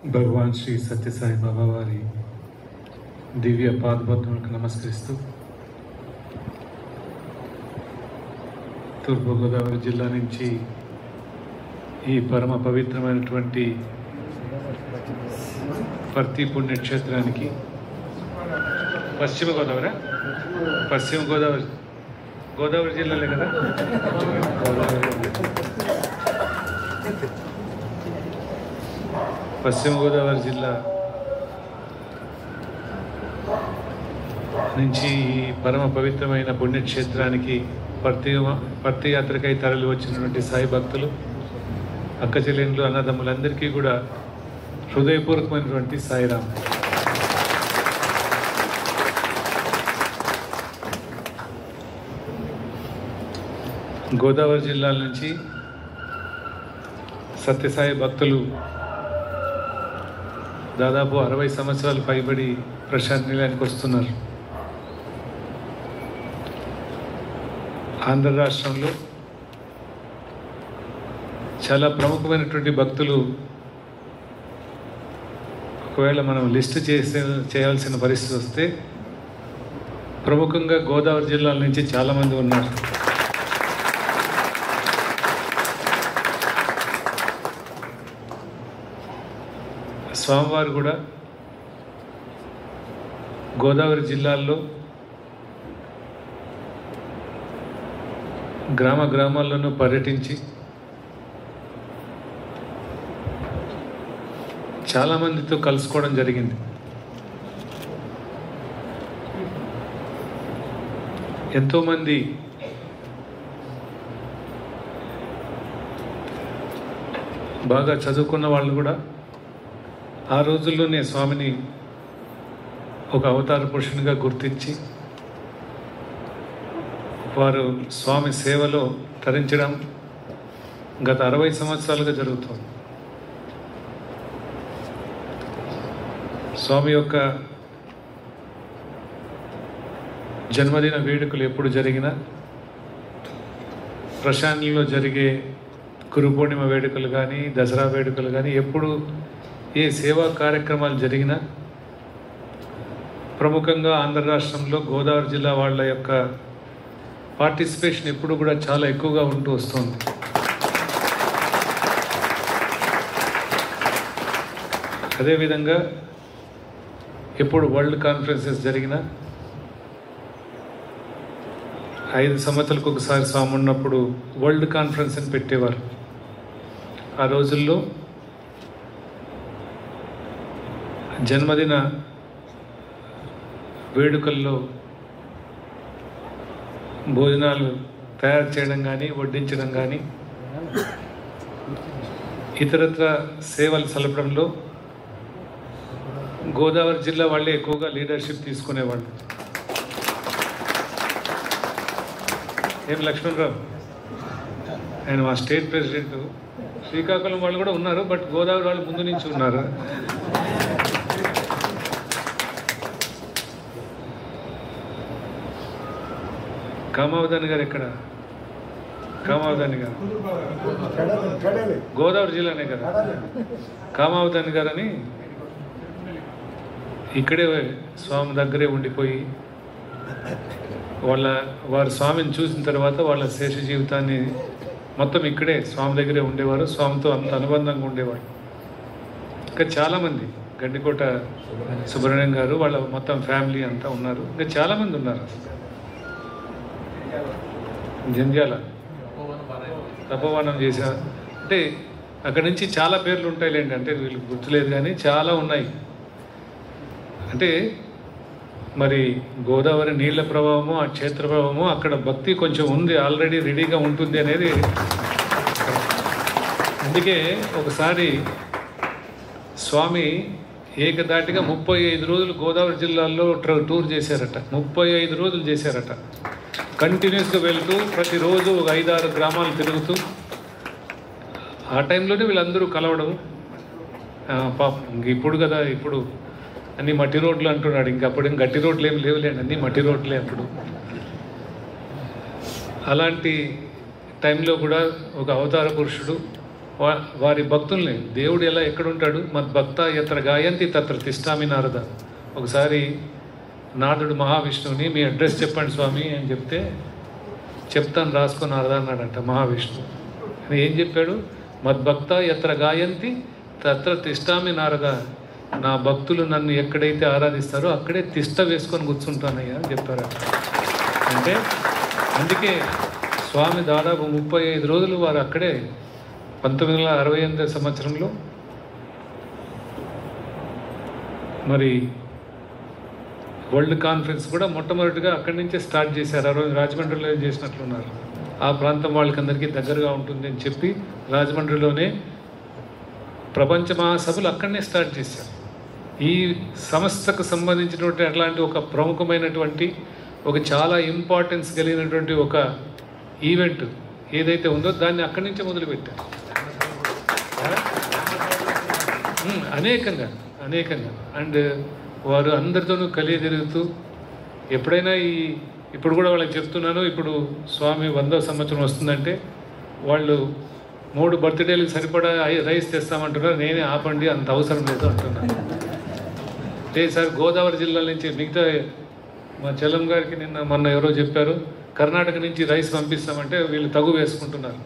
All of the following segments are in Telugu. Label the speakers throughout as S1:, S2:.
S1: भगवान श्री सत्य साई बाबा वारी दिव्य पादपद्मలకు నమస్కరిస్తూ తూర్పు గోదావరి జిల్లా నుంచి ఈ పరమ పవిత్రమైనటువంటి పర్తి పుణ్యక్షేత్రానికి పశ్చిమ గోదావరి జిల్లాలే కదా పశ్చిమ గోదావరి జిల్లా నుంచి ఈ పరమ పవిత్రమైన పుణ్యక్షేత్రానికి పర్తి యాత్రకై తరలి వచ్చినటువంటి సాయి భక్తులు అక్క చెల్లెండ్లు అన్నదమ్ములందరికీ కూడా హృదయపూర్వకమైనటువంటి సాయిరామ్. గోదావరి జిల్లాల నుంచి సత్యసాయి భక్తులు దాదాపు 60 సంవత్సరాలు పైబడి ప్రశాంత్ నిలయానికి వస్తున్నారు. ఆంధ్ర రాష్ట్రంలో చాలా ప్రముఖమైనటువంటి భక్తులు ఒకవేళ మనం లిస్ట్ చేయాల్సిన పరిస్థితి వస్తే ప్రముఖంగా గోదావరి జిల్లాల నుంచి చాలామంది ఉన్నారు. స్వామివారు కూడా గోదావరి జిల్లాల్లో గ్రామాల్లోనూ పర్యటించి చాలామందితో కలుసుకోవడం జరిగింది. ఎంతోమంది బాగా చదువుకున్న వాళ్ళు కూడా ఆ రోజుల్లోనే స్వామిని ఒక అవతార పురుషునిగా గుర్తించి వారు స్వామి సేవలో తరించడం గత 60 సంవత్సరాలుగా జరుగుతుంది. స్వామి యొక్క జన్మదిన వేడుకలు ఎప్పుడు జరిగినా, ప్రశాంతిలో జరిగే గురు పూర్ణిమ వేడుకలు కానీ, దసరా వేడుకలు కానీ, ఎప్పుడు ఏ సేవా కార్యక్రమాలు జరిగినా ప్రముఖంగా ఆంధ్ర రాష్ట్రంలో గోదావరి జిల్లా వాళ్ళ యొక్క పార్టిసిపేషన్ ఎప్పుడు కూడా చాలా ఎక్కువగా ఉంటూ వస్తుంది. అదేవిధంగా ఎప్పుడు వరల్డ్ కాన్ఫరెన్సెస్ జరిగినా 5 సంవత్సరాలకు ఒకసారి స్వామి ఉన్నప్పుడు వరల్డ్ కాన్ఫరెన్స్ అని పెట్టేవారు. ఆ రోజుల్లో జన్మదిన వేడుకల్లో భోజనాలు తయారు చేయడం కానీ, వడ్డించడం కానీ, ఇతరత్ర సేవలు సలపడంలో గోదావరి జిల్లా వాళ్ళే ఎక్కువగా లీడర్షిప్ తీసుకునేవాళ్ళు. ఏం లక్ష్మణరావు ఆయన మా స్టేట్ ప్రెసిడెంట్. శ్రీకాకుళం వాళ్ళు కూడా ఉన్నారు, బట్ గోదావరి వాళ్ళు ముందు నుంచి ఉన్నారు. కామావధాని గారు ఎక్కడ? కామావధాని గారు గోదావరి జిల్లానే కదా. కామావధాని గారు అని ఇక్కడే స్వామి దగ్గరే ఉండిపోయి వారు స్వామిని చూసిన తర్వాత వాళ్ళ శేష జీవితాన్ని మొత్తం ఇక్కడే స్వామి దగ్గరే ఉండేవారు. స్వామితో అంత అనుబంధంగా ఉండేవాడు. ఇంకా చాలామంది గండికోట సుబ్రహ్మణ్యం గారు వాళ్ళ మొత్తం ఫ్యామిలీ అంతా ఉన్నారు. ఇంకా చాలామంది ఉన్నారు. జంధ్యాల తపోవనం చేశారు. అంటే అక్కడి నుంచి చాలా పేర్లు ఉంటాయిలేండి, అంటే వీళ్ళు గుర్తులేదు కానీ చాలా ఉన్నాయి. అంటే మరి గోదావరి నీళ్ల ప్రభావము, ఆ క్షేత్ర ప్రభావము, అక్కడ భక్తి కొంచెం ఉంది, ఆల్రెడీ రెడీగా ఉంటుంది అనేది. అందుకే ఒకసారి స్వామి ఏకదాటిగా 35 రోజులు గోదావరి జిల్లాల్లో టూర్ చేశారట. 35 రోజులు చేశారట. కంటిన్యూస్గా వెళ్తూ ప్రతిరోజు ఒక 5-6 గ్రామాలు తిరుగుతూ, ఆ టైంలోనే వీళ్ళందరూ కలవడం. పాపం ఇప్పుడు కదా, ఇప్పుడు అన్ని మట్టి రోడ్లు అంటున్నాడు. అప్పుడు గట్టి రోడ్లు ఏమి లేవులేండి, అన్ని మట్టి రోడ్లే అప్పుడు. అలాంటి టైంలో కూడా ఒక అవతార పురుషుడు వారి భక్తుల్ని దేవుడు ఎలా ఎక్కడుంటాడు, మద్భక్త ఎత్ర గాయంతి తత్ర తిష్టామి నారద. ఒకసారి నారదుడు మహావిష్ణువుని మీ అడ్రస్ చెప్పండి స్వామి అని చెప్తే, చెప్తాను రాసుకొని నారద అన్నాడంట మహావిష్ణువు. ఏం చెప్పాడు? మద్భక్త ఎత్ర గాయంతి తత్ర తిష్టామి నారద. నా భక్తులు నన్ను ఎక్కడైతే ఆరాధిస్తారో అక్కడే తిష్ట వేసుకొని కూర్చుంటానయ్యా అని చెప్పారు. అంటే అందుకే స్వామి దాదాపు 35 రోజులు వారు అక్కడే 1968 సంవత్సరంలో మరి వరల్డ్ కాన్ఫరెన్స్ కూడా మొట్టమొదటిగా అక్కడి నుంచే స్టార్ట్ చేశారు. ఆ రోజు రాజమండ్రిలో చేసినట్లున్నారు. ఆ ప్రాంతం వాళ్ళకందరికీ దగ్గరగా ఉంటుంది అని చెప్పి రాజమండ్రిలోనే ప్రపంచ మహాసభలు అక్కడనే స్టార్ట్ చేశారు. ఈ సంస్థకు సంబంధించినటువంటి అట్లాంటి ఒక ప్రముఖమైనటువంటి ఒక చాలా ఇంపార్టెన్స్ కలిగినటువంటి ఒక ఈవెంట్ ఏదైతే ఉందో దాన్ని అక్కడి నుంచే మొదలుపెట్టారు. అనేకంగా అండ్ వారు అందరితోనూ కలియజరుగుతూ ఎప్పుడైనా ఇప్పుడు కూడా వాళ్ళకి చెప్తున్నాను, ఇప్పుడు స్వామి 100వ సంవత్సరం వస్తుందంటే వాళ్ళు 3 బర్త్డేలకు సరిపడా రైస్ తెస్తామంటున్నారు. నేనే ఆపండి, అంత అవసరం లేదు అంటున్నాను. సార్ గోదావరి జిల్లా నుంచి మిగతా మా చెల్లం గారికి మొన్న ఎవరో చెప్పారు, కర్ణాటక నుంచి రైస్ పంపిస్తామంటే వీళ్ళు తగు వేసుకుంటున్నారు.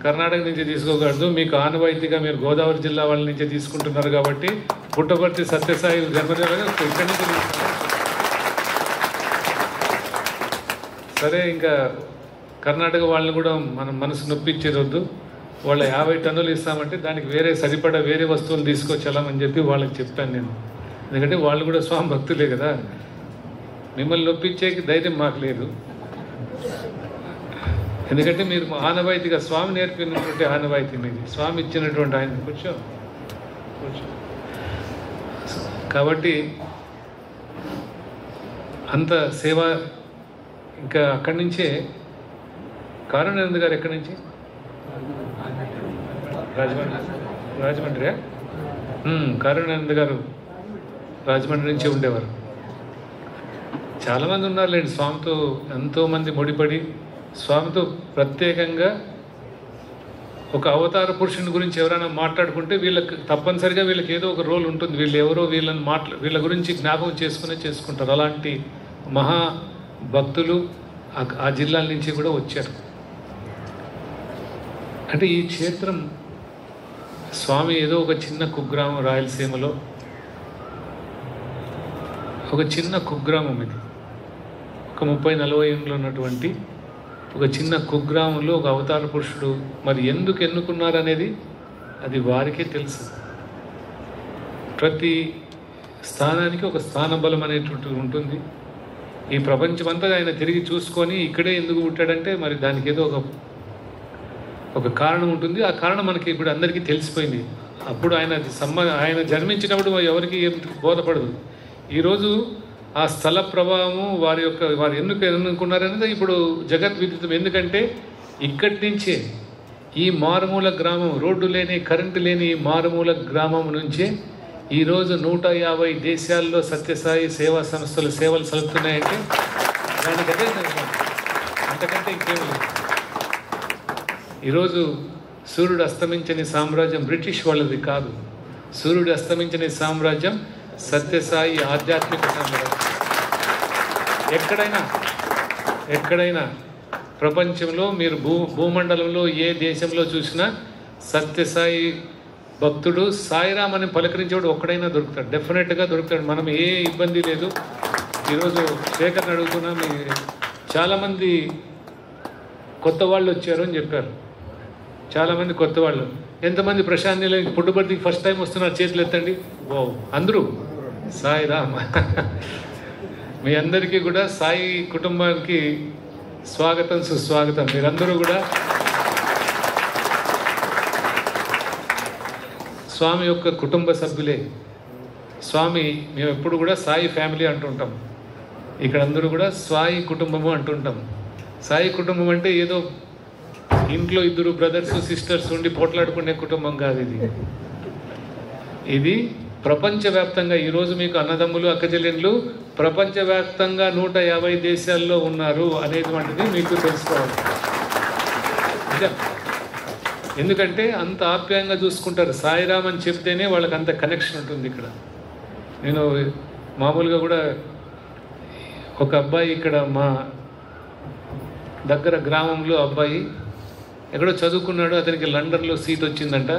S1: కర్ణాటక నుంచి తీసుకోకూడదు, మీకు ఆనవాయితీగా మీరు గోదావరి జిల్లా వాళ్ళ నుంచే తీసుకుంటున్నారు కాబట్టి పుట్టపర్తి సత్యసాయి జన్మదిన ఇక్కడి నుంచి సరే. ఇంకా కర్ణాటక వాళ్ళని కూడా మనం మనసు నొప్పించేది వద్దు, వాళ్ళ 50 టన్నులు ఇస్తామంటే దానికి వేరే సరిపడా వేరే వస్తువులు తీసుకొచ్చామని చెప్పి వాళ్ళకి చెప్పాను నేను. ఎందుకంటే వాళ్ళు కూడా స్వామి భక్తులే కదా, మిమ్మల్ని నొప్పించేకి ధైర్యం మాకు లేదు. ఎందుకంటే మీరు ఆనవాయితీగా స్వామి నేర్పినటువంటి ఆనవాయితీ మీది, స్వామి ఇచ్చినటువంటి ఆయన కూర్చో. కాబట్టి అంత సేవ. ఇంకా అక్కడి నుంచే కారుణానంద గారు ఎక్కడి నుంచి? రాజమండ్రి. కారుణానంద గారు రాజమండ్రి నుంచే ఉండేవారు. చాలామంది ఉన్నారులేండి స్వామితో ఎంతోమంది ముడిపడి స్వామితో ప్రత్యేకంగా ఒక అవతార పురుషుని గురించి ఎవరైనా మాట్లాడుకుంటే వీళ్ళకి తప్పనిసరిగా వీళ్ళకి ఏదో ఒక రోల్ ఉంటుంది. వీళ్ళు ఎవరో వీళ్ళ గురించి జ్ఞాపకం చేసుకుంటారు. అలాంటి మహా భక్తులు ఆ జిల్లాల నుంచి కూడా వచ్చారు. అంటే ఈ క్షేత్రం స్వామి ఏదో ఒక చిన్న కుగ్రామం, రాయలసీమలో ఒక చిన్న కుగ్రామం, ఇది ఒక 30-40 ఏళ్ళు ఉన్నటువంటి ఒక చిన్న కుగ్రామంలో ఒక అవతార పురుషుడు మరి ఎందుకు ఎన్నుకున్నారనేది అది వారికే తెలుసు. ప్రతి స్థానానికి ఒక స్థాన బలం అనేటువంటిది ఉంటుంది. ఈ ప్రపంచమంతా ఆయన తిరిగి చూసుకొని ఇక్కడే ఎందుకు పుట్టాడంటే మరి దానికి ఏదో ఒక కారణం ఉంటుంది. ఆ కారణం మనకి ఇప్పుడు అందరికీ తెలిసిపోయింది. అప్పుడు ఆయన జన్మించినప్పుడు ఎవరికి ఏం బోధపడదు. ఈరోజు ఆ స్థల ప్రభావము వారు ఎందుకు ఎన్నుకున్నారనేది ఇప్పుడు జగద్విదితం. ఎందుకంటే ఇక్కడి నుంచే ఈ మారుమూల గ్రామం, రోడ్డు లేని కరెంటు లేని ఈ మారుమూల గ్రామం నుంచే ఈరోజు 150 దేశాల్లో సత్యసాయి సేవా సంస్థలు సేవలు సలుపుతున్నాయంటే దానికి అదే అంతకంటే ఇంకేమి లేదు. ఈరోజు సూర్యుడు అస్తమించని సామ్రాజ్యం బ్రిటిష్ వాళ్ళది కాదు. సూర్యుడు అస్తమించని సామ్రాజ్యం సత్యసాయి ఆధ్యాత్మిక సామ్రాజ్యం. ఎక్కడైనా ప్రపంచంలో మీరు భూమండలంలో ఏ దేశంలో చూసినా సత్యసాయి భక్తుడు సాయిరామ్ అని పలకరించేవాడు ఒక్కడైనా దొరుకుతాడు, డెఫినెట్గా దొరుకుతాడు. మనం ఏ ఇబ్బంది లేదు. ఈరోజు శేఖర్ని అడుగుతున్నా, చాలామంది కొత్త వాళ్ళు వచ్చారు అని చెప్పారు. చాలామంది కొత్త వాళ్ళు. ఎంతమంది ప్రశాంత్ నీలకి పుట్టుబడికి ఫస్ట్ టైం వస్తున్నారు? చేతులు ఎత్తండి. ఓ, అందరూ సాయిరామ్. మీ అందరికీ కూడా సాయి కుటుంబానికి స్వాగతం, సుస్వాగతం. మీరందరూ కూడా స్వామి యొక్క కుటుంబ సభ్యులే. స్వామి మేము ఎప్పుడు కూడా సాయి ఫ్యామిలీ అంటుంటాం. ఇక్కడ అందరూ కూడా సాయి కుటుంబము అంటుంటాం. సాయి కుటుంబం అంటే ఏదో ఇంట్లో 2 బ్రదర్స్ సిస్టర్స్ ఉండి పోట్లాడుకునే కుటుంబం కాదు. ఇది ప్రపంచవ్యాప్తంగా ఈరోజు మీకు అన్నదమ్ములు అక్కచెల్లెళ్ళు ప్రపంచవ్యాప్తంగా 150 దేశాల్లో ఉన్నారు అనేటువంటిది మీకు తెలుసుకోవాలి. ఎందుకంటే అంత ఆప్యాయంగా చూసుకుంటారు. సాయిరామ్ అని చెప్తేనే వాళ్ళకి అంత కనెక్షన్ ఉంటుంది. ఇక్కడ నేను మామూలుగా కూడా ఒక అబ్బాయి ఇక్కడ మా దగ్గర గ్రామంలో అబ్బాయి ఎక్కడో చదువుకున్నాడు, అతనికి లండన్లో సీట్ వచ్చిందంట.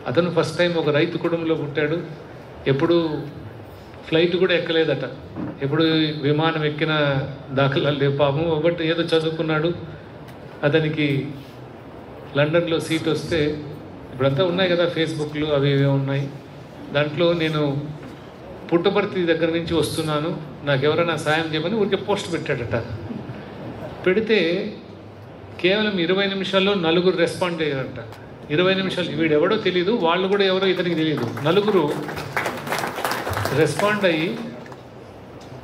S1: అతను ఫస్ట్ టైం ఒక రైతు కుటుంబంలో పుట్టాడు, ఎప్పుడు ఫ్లైట్ కూడా ఎక్కలేదట, ఎప్పుడు విమానం ఎక్కిన దాఖలాలు లేవు పాపం. ఒకటి ఏదో చదువుకున్నాడు, అతనికి లండన్లో సీట్ వస్తే ఇప్పుడంతా ఉన్నాయి కదా ఫేస్బుక్లు అవి ఇవే ఉన్నాయి. దాంట్లో నేను పుట్టపర్తి దగ్గర నుంచి వస్తున్నాను, నాకు ఎవరైనా సాయం చేయమని ఊరికే పోస్ట్ పెట్టాడట. పెడితే కేవలం 20 నిమిషాల్లో 4 రెస్పాండ్ అయ్యారంట. 20 నిమిషాలు, వీడెవడో తెలియదు, వాళ్ళు కూడా ఎవరో ఇతనికి తెలియదు. 4 రెస్పాండ్ అయ్యి,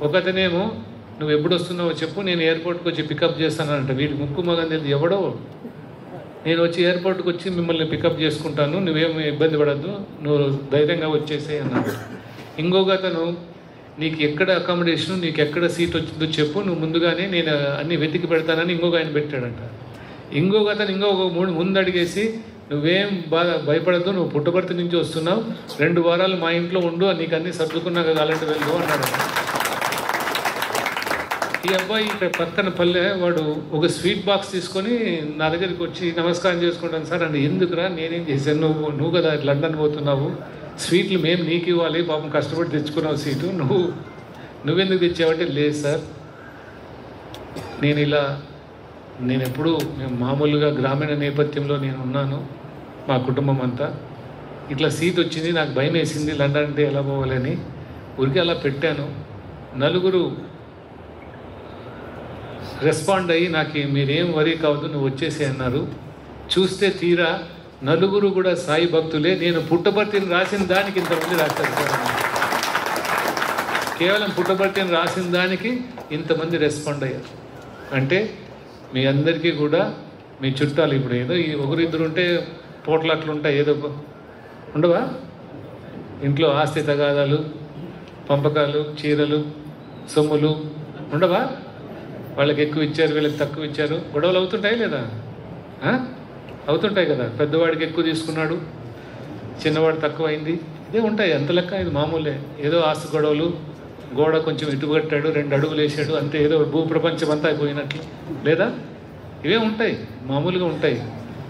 S1: ఒకతనేమో నువ్వు ఎప్పుడు వస్తున్నావో చెప్పు, నేను ఎయిర్పోర్ట్కి వచ్చి పికప్ చేస్తానంట. వీడి ముక్కు మగని తెలియదు, ఎవడో నేను వచ్చి ఎయిర్పోర్ట్కి వచ్చి మిమ్మల్ని పికప్ చేసుకుంటాను, నువ్వేమి ఇబ్బంది పడద్దు, నువ్వు ధైర్యంగా వచ్చేసాయి అన్నాడు. ఇంకొక అతను నీకు ఎక్కడ అకామిడేషన్, నీకు ఎక్కడ సీట్ వచ్చిందో చెప్పు, నువ్వు ముందుగానే నేను అన్ని వెతికి పెడతానని ఇంకొక ఆయన పెట్టాడంట. ఇంకొక అతను ఇంకొక 3 ముందు అడిగేసి నువ్వేం భయపడద్దు, నువ్వు పుట్టపర్తి నుంచి వస్తున్నావు, 2 వారాలు మా ఇంట్లో ఉండు, నీకు అన్ని సర్దుకున్నాక కాలంటే వెళ్ళు అన్నాడు. ఈ అబ్బాయి ఇక్కడ పక్కన పల్లె వాడు ఒక స్వీట్ బాక్స్ తీసుకొని నా దగ్గరికి వచ్చి నమస్కారం చేసుకుంటాను సార్ అంటే. ఎందుకురా, నేనేం చేశాను, నువ్వు కదా లండన్ పోతున్నావు, స్వీట్లు మేము నీకు ఇవ్వాలి, పాపం కష్టపడి తెచ్చుకున్నావు సీటు, నువ్వెందుకు తెచ్చావంటే, లేదు సార్ నేను ఎప్పుడు మామూలుగా గ్రామీణ నేపథ్యంలో నేను ఉన్నాను, మా కుటుంబం అంతా, ఇట్లా సీట్ వచ్చింది, నాకు భయం వేసింది లండన్ అంటే ఎలా పోవాలని ఊరికి అలా పెట్టాను. 4 రెస్పాండ్ అయ్యి నాకు మీరేం వరీ కావద్దు నువ్వు వచ్చేసి అన్నారు. చూస్తే తీరా 4 కూడా సాయి భక్తులే. నేను పుట్టపర్తిని రాసిన దానికి ఇంతమంది రాశారు. కేవలం పుట్టపర్తిని రాసిన దానికి ఇంతమంది రెస్పాండ్ అయ్యారు అంటే మీ అందరికీ కూడా మీ చుట్టాలు. ఇప్పుడు ఏదో ఈ 1-2 ఉంటే పోట్లాట్లు ఉంటాయి, ఏదో ఉండవా ఇంట్లో, ఆస్తి తగాదాలు, పంపకాలు, చీరలు, సొమ్ములు ఉండవా? వాళ్ళకి ఎక్కువ ఇచ్చారు, వీళ్ళకి తక్కువ ఇచ్చారు, గొడవలు అవుతుంటాయి లేదా? అవుతుంటాయి కదా. పెద్దవాడికి ఎక్కువ తీసుకున్నాడు, చిన్నవాడు తక్కువ అయింది, ఇదే ఉంటాయి. అంత లెక్క ఇది మామూలే. ఏదో ఆస్తి గొడవలు, గోడ కొంచెం ఇటు కట్టాడు, 2 అడుగులు వేసాడు, అంతే, ఏదో భూప్రపంచం అంతా అయిపోయినట్లు లేదా? ఇవే ఉంటాయి, మామూలుగా ఉంటాయి.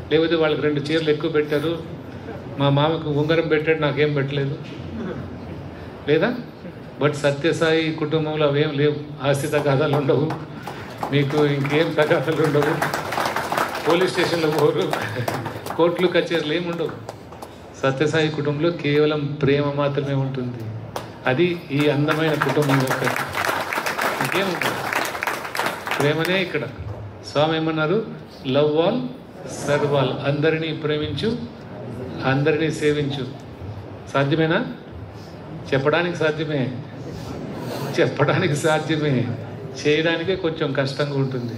S1: లేకపోతే వాళ్ళకి 2 చీరలు ఎక్కువ పెట్టారు, మా మామకు ఉంగరం పెట్టాడు, నాకేం పెట్టలేదు లేదా? బట్ సత్యసాయి కుటుంబంలో అవేం లేవు. ఆస్తి తగాదాలు ఉండవు, మీకు ఇంకేం తగాదాలు ఉండవు, పోలీస్ స్టేషన్లో పోరు, కోర్టులు కచేరీలు ఏమి ఉండవు. సత్యసాయి కుటుంబంలో కేవలం ప్రేమ మాత్రమే ఉంటుంది. అది ఈ అందమైన కుటుంబం యొక్క ఇంకేముంటుంది, ప్రేమనే. ఇక్కడ స్వామి ఏమన్నారు? లవ్ ఆల్ సర్వ్ ఆల్, అందరినీ ప్రేమించు, అందరినీ సేవించు. సాధ్యమేనా? చెప్పడానికి సాధ్యమే, చేయడానికే కొంచెం కష్టంగా ఉంటుంది.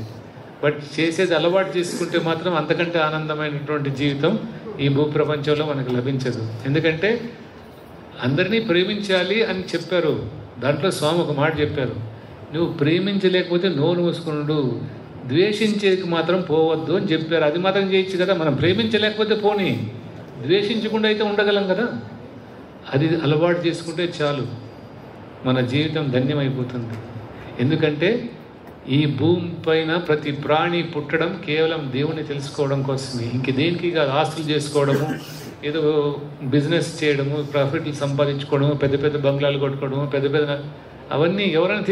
S1: బట్ చేసేది అలవాటు చేసుకుంటే మాత్రం అంతకంటే ఆనందమైనటువంటి జీవితం ఈ భూప్రపంచంలో మనకు లభించదు. ఎందుకంటే అందరినీ ప్రేమించాలి అని చెప్పారు. దాంట్లో స్వామి ఒక మాట చెప్పారు, నువ్వు ప్రేమించలేకపోతే నోరు మూసుకున్నాడు, ద్వేషించేకి మాత్రం పోవద్దు అని చెప్పారు. అది మాత్రం చేయొచ్చు కదా. మనం ప్రేమించలేకపోతే పోనీ, ద్వేషించకుండా అయితే ఉండగలం కదా. అది అలవాటు చేసుకుంటే చాలు, మన జీవితం ధన్యమైపోతుంది. ఎందుకంటే ఈ భూమి పైన ప్రతి ప్రాణి పుట్టడం కేవలం దేవుని తెలుసుకోవడం కోసమే, ఇంక దేనికి కాదు. ఆస్తులు చేసుకోవడము, ఏదో బిజినెస్ చేయడము, ప్రాఫిట్లు సంపాదించుకోవడము, పెద్ద పెద్ద బంగ్లాలు కొట్టుకోవడము, పెద్ద పెద్ద అవన్నీ ఎవరైనా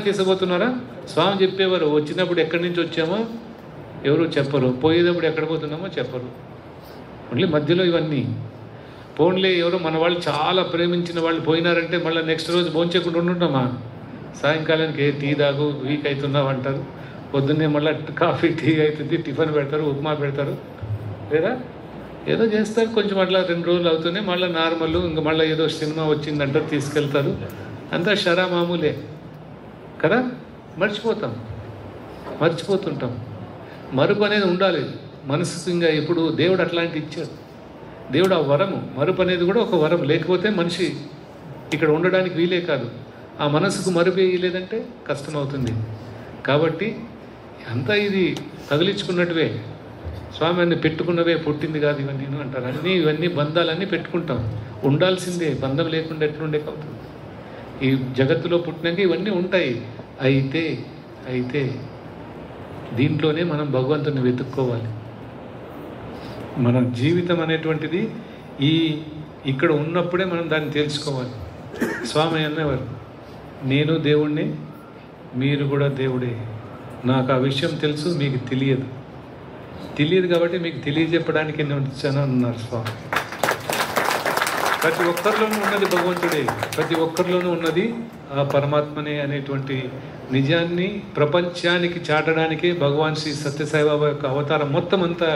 S1: తీసుకుపోతున్నారా? స్వామి చెప్పేవారు, వచ్చినప్పుడు ఎక్కడి నుంచి వచ్చామో ఎవరు చెప్పరు, పోయేటప్పుడు ఎక్కడ పోతున్నామో చెప్పరు. ఓన్లీ మధ్యలో ఇవన్నీ పోన్లే. ఎవరో మన వాళ్ళు చాలా ప్రేమించిన వాళ్ళు పోయినారంటే మళ్ళీ నెక్స్ట్ రోజు భోంచేయకుండా ఉంటుంటామా? సాయంకాలానికి టీ తాగు, వీక్ అవుతున్నావు అంటారు, పొద్దున్నే మళ్ళీ కాఫీ టీ అవుతుంది, టిఫిన్ పెడతారు, ఉప్మా పెడతారు లేదా ఏదో చేస్తారు. కొంచెం అట్లా 2 రోజులు అవుతూనే మళ్ళీ నార్మల్, ఇంకా మళ్ళీ ఏదో సినిమా వచ్చిందంటారు, తీసుకెళ్తారు. అంతా షరా మామూలే కదా. మర్చిపోతుంటాం. మరుపు అనేది ఉండాలి మనసుకు. ఇంకా ఇప్పుడు దేవుడు అట్లాంటి ఇచ్చాడు. దేవుడు ఆ వరము, మరుపు అనేది కూడా ఒక వరం. లేకపోతే మనిషి ఇక్కడ ఉండడానికి వీలే కాదు. ఆ మనసుకు మరుపు వేయలేదంటే కష్టమవుతుంది. కాబట్టి అంతా ఇది తగిలించుకున్నట్టువే. స్వామి అన్ని పెట్టుకున్నవే పుట్టింది కాదు ఇవన్నీ అంటారు. ఇవన్నీ బంధాలన్నీ పెట్టుకుంటాం, ఉండాల్సిందే, బంధం లేకుండా ఎట్లుండే అవుతుంది. ఈ జగత్తులో పుట్టినాక ఇవన్నీ ఉంటాయి. అయితే దీంట్లోనే మనం భగవంతుని వెతుక్కోవాలి. మన జీవితం అనేటువంటిది ఇక్కడ ఉన్నప్పుడే మనం దాన్ని తెలుసుకోవాలి. స్వామి అనేవారు, నేను దేవుణ్ణి, మీరు కూడా దేవుడే. నాకు ఆ విషయం తెలుసు, మీకు తెలియదు కాబట్టి మీకు తెలియజెప్పడానికి నేను వచ్చాను అన్నారు స్వామి. ప్రతి ఒక్కరిలోనూ ఉన్నది భగవంతుడే, ప్రతి ఒక్కరిలోనూ ఉన్నది ఆ పరమాత్మనే అనేటువంటి నిజాన్ని ప్రపంచానికి చాటడానికే భగవాన్ శ్రీ సత్యసాయిబాబా యొక్క అవతారం మొత్తం అంతా.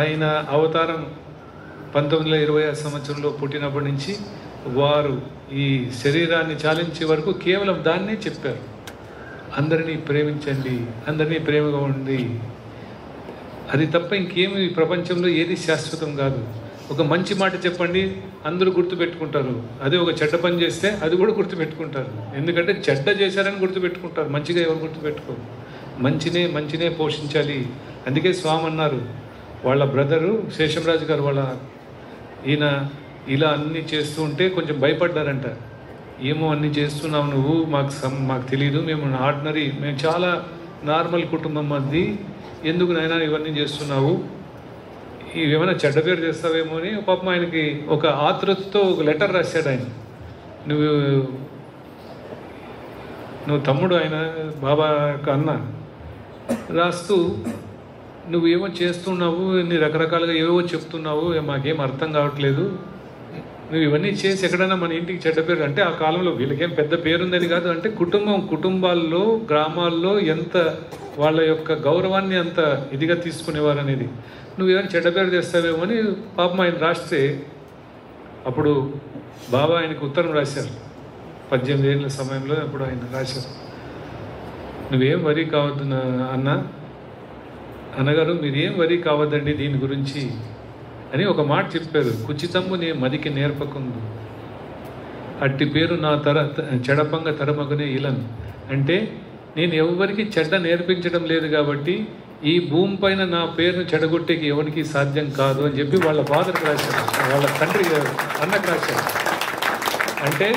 S1: ఆయన అవతారం 1920 సంవత్సరంలో పుట్టినప్పటి నుంచి వారు ఈ శరీరాన్ని చాలించే వరకు కేవలం దాన్నే చెప్పారు. అందరినీ ప్రేమించండి, అందరినీ ప్రేమగా ఉండి. అది తప్ప ఇంకేమి ఈ ప్రపంచంలో ఏది శాశ్వతం కాదు. ఒక మంచి మాట చెప్పండి, అందరూ గుర్తుపెట్టుకుంటారు. అదే ఒక చెడ్డ పని చేస్తే అది కూడా గుర్తుపెట్టుకుంటారు. ఎందుకంటే చెడ్డ చేశారని గుర్తుపెట్టుకుంటారు, మంచిగా ఎవరు గుర్తుపెట్టుకోరు. మంచినే పోషించాలి. అందుకే స్వామి అన్నారు, వాళ్ళ బ్రదరు శేషంరాజు గారు ఈయన ఇలా అన్నీ చేస్తూ ఉంటే కొంచెం భయపడ్డారంట. ఏమో అన్నీ చేస్తున్నావు నువ్వు, మాకు తెలియదు, మేము చాలా నార్మల్ కుటుంబం అది, ఎందుకు నాయనా ఇవన్నీ చేస్తున్నావు, ఇవేమైనా చెడ్డ పేరు చేస్తావేమో అని పాపం ఆయనకి ఒక ఆతృతతో ఒక లెటర్ రాశాడు. ఆయన నువ్వు తమ్ముడు, ఆయన బాబా యొక్క అన్న, రాస్తూ నువ్వేమో చేస్తున్నావు, నీ రకరకాలుగా ఏవో చెప్తున్నావు, మాకేం అర్థం కావట్లేదు, నువ్వు ఇవన్నీ చేసి ఎక్కడైనా మన ఇంటికి చెడ్డ పేరు. అంటే ఆ కాలంలో వీళ్ళకేం పెద్ద పేరుందని కాదు, అంటే కుటుంబాల్లో గ్రామాల్లో ఎంత వాళ్ళ యొక్క గౌరవాన్ని అంత ఇదిగా తీసుకునేవారు అనేది. నువ్వేమైనా చెడ్డ పేరు చేస్తావేమో అని పాపం ఆయన రాస్తే అప్పుడు బాబా ఆయనకు ఉత్తరం రాశారు. 18 ఏళ్ళ సమయంలో అప్పుడు ఆయన రాశారు, నువ్వేం వరీ కావద్దు అన్నగారు, మీరేం వరీ కావద్దండి దీని గురించి అని ఒక మాట చెప్పారు. కుచితమ్ము నే మదికి నేర్పకుందు, అట్టి పేరు నా చెడపంగ తరమగునే ఇలను. అంటే నేను ఎవరికి చెడ్డ నేర్పించడం లేదు కాబట్టి ఈ భూమి పైన నా పేరును చెడగొట్టేకి ఎవరికి సాధ్యం కాదు అని చెప్పి వాళ్ళ ఫాదర్కి రాశారు, వాళ్ళ తండ్రి అన్నకు రాశారు. అంటే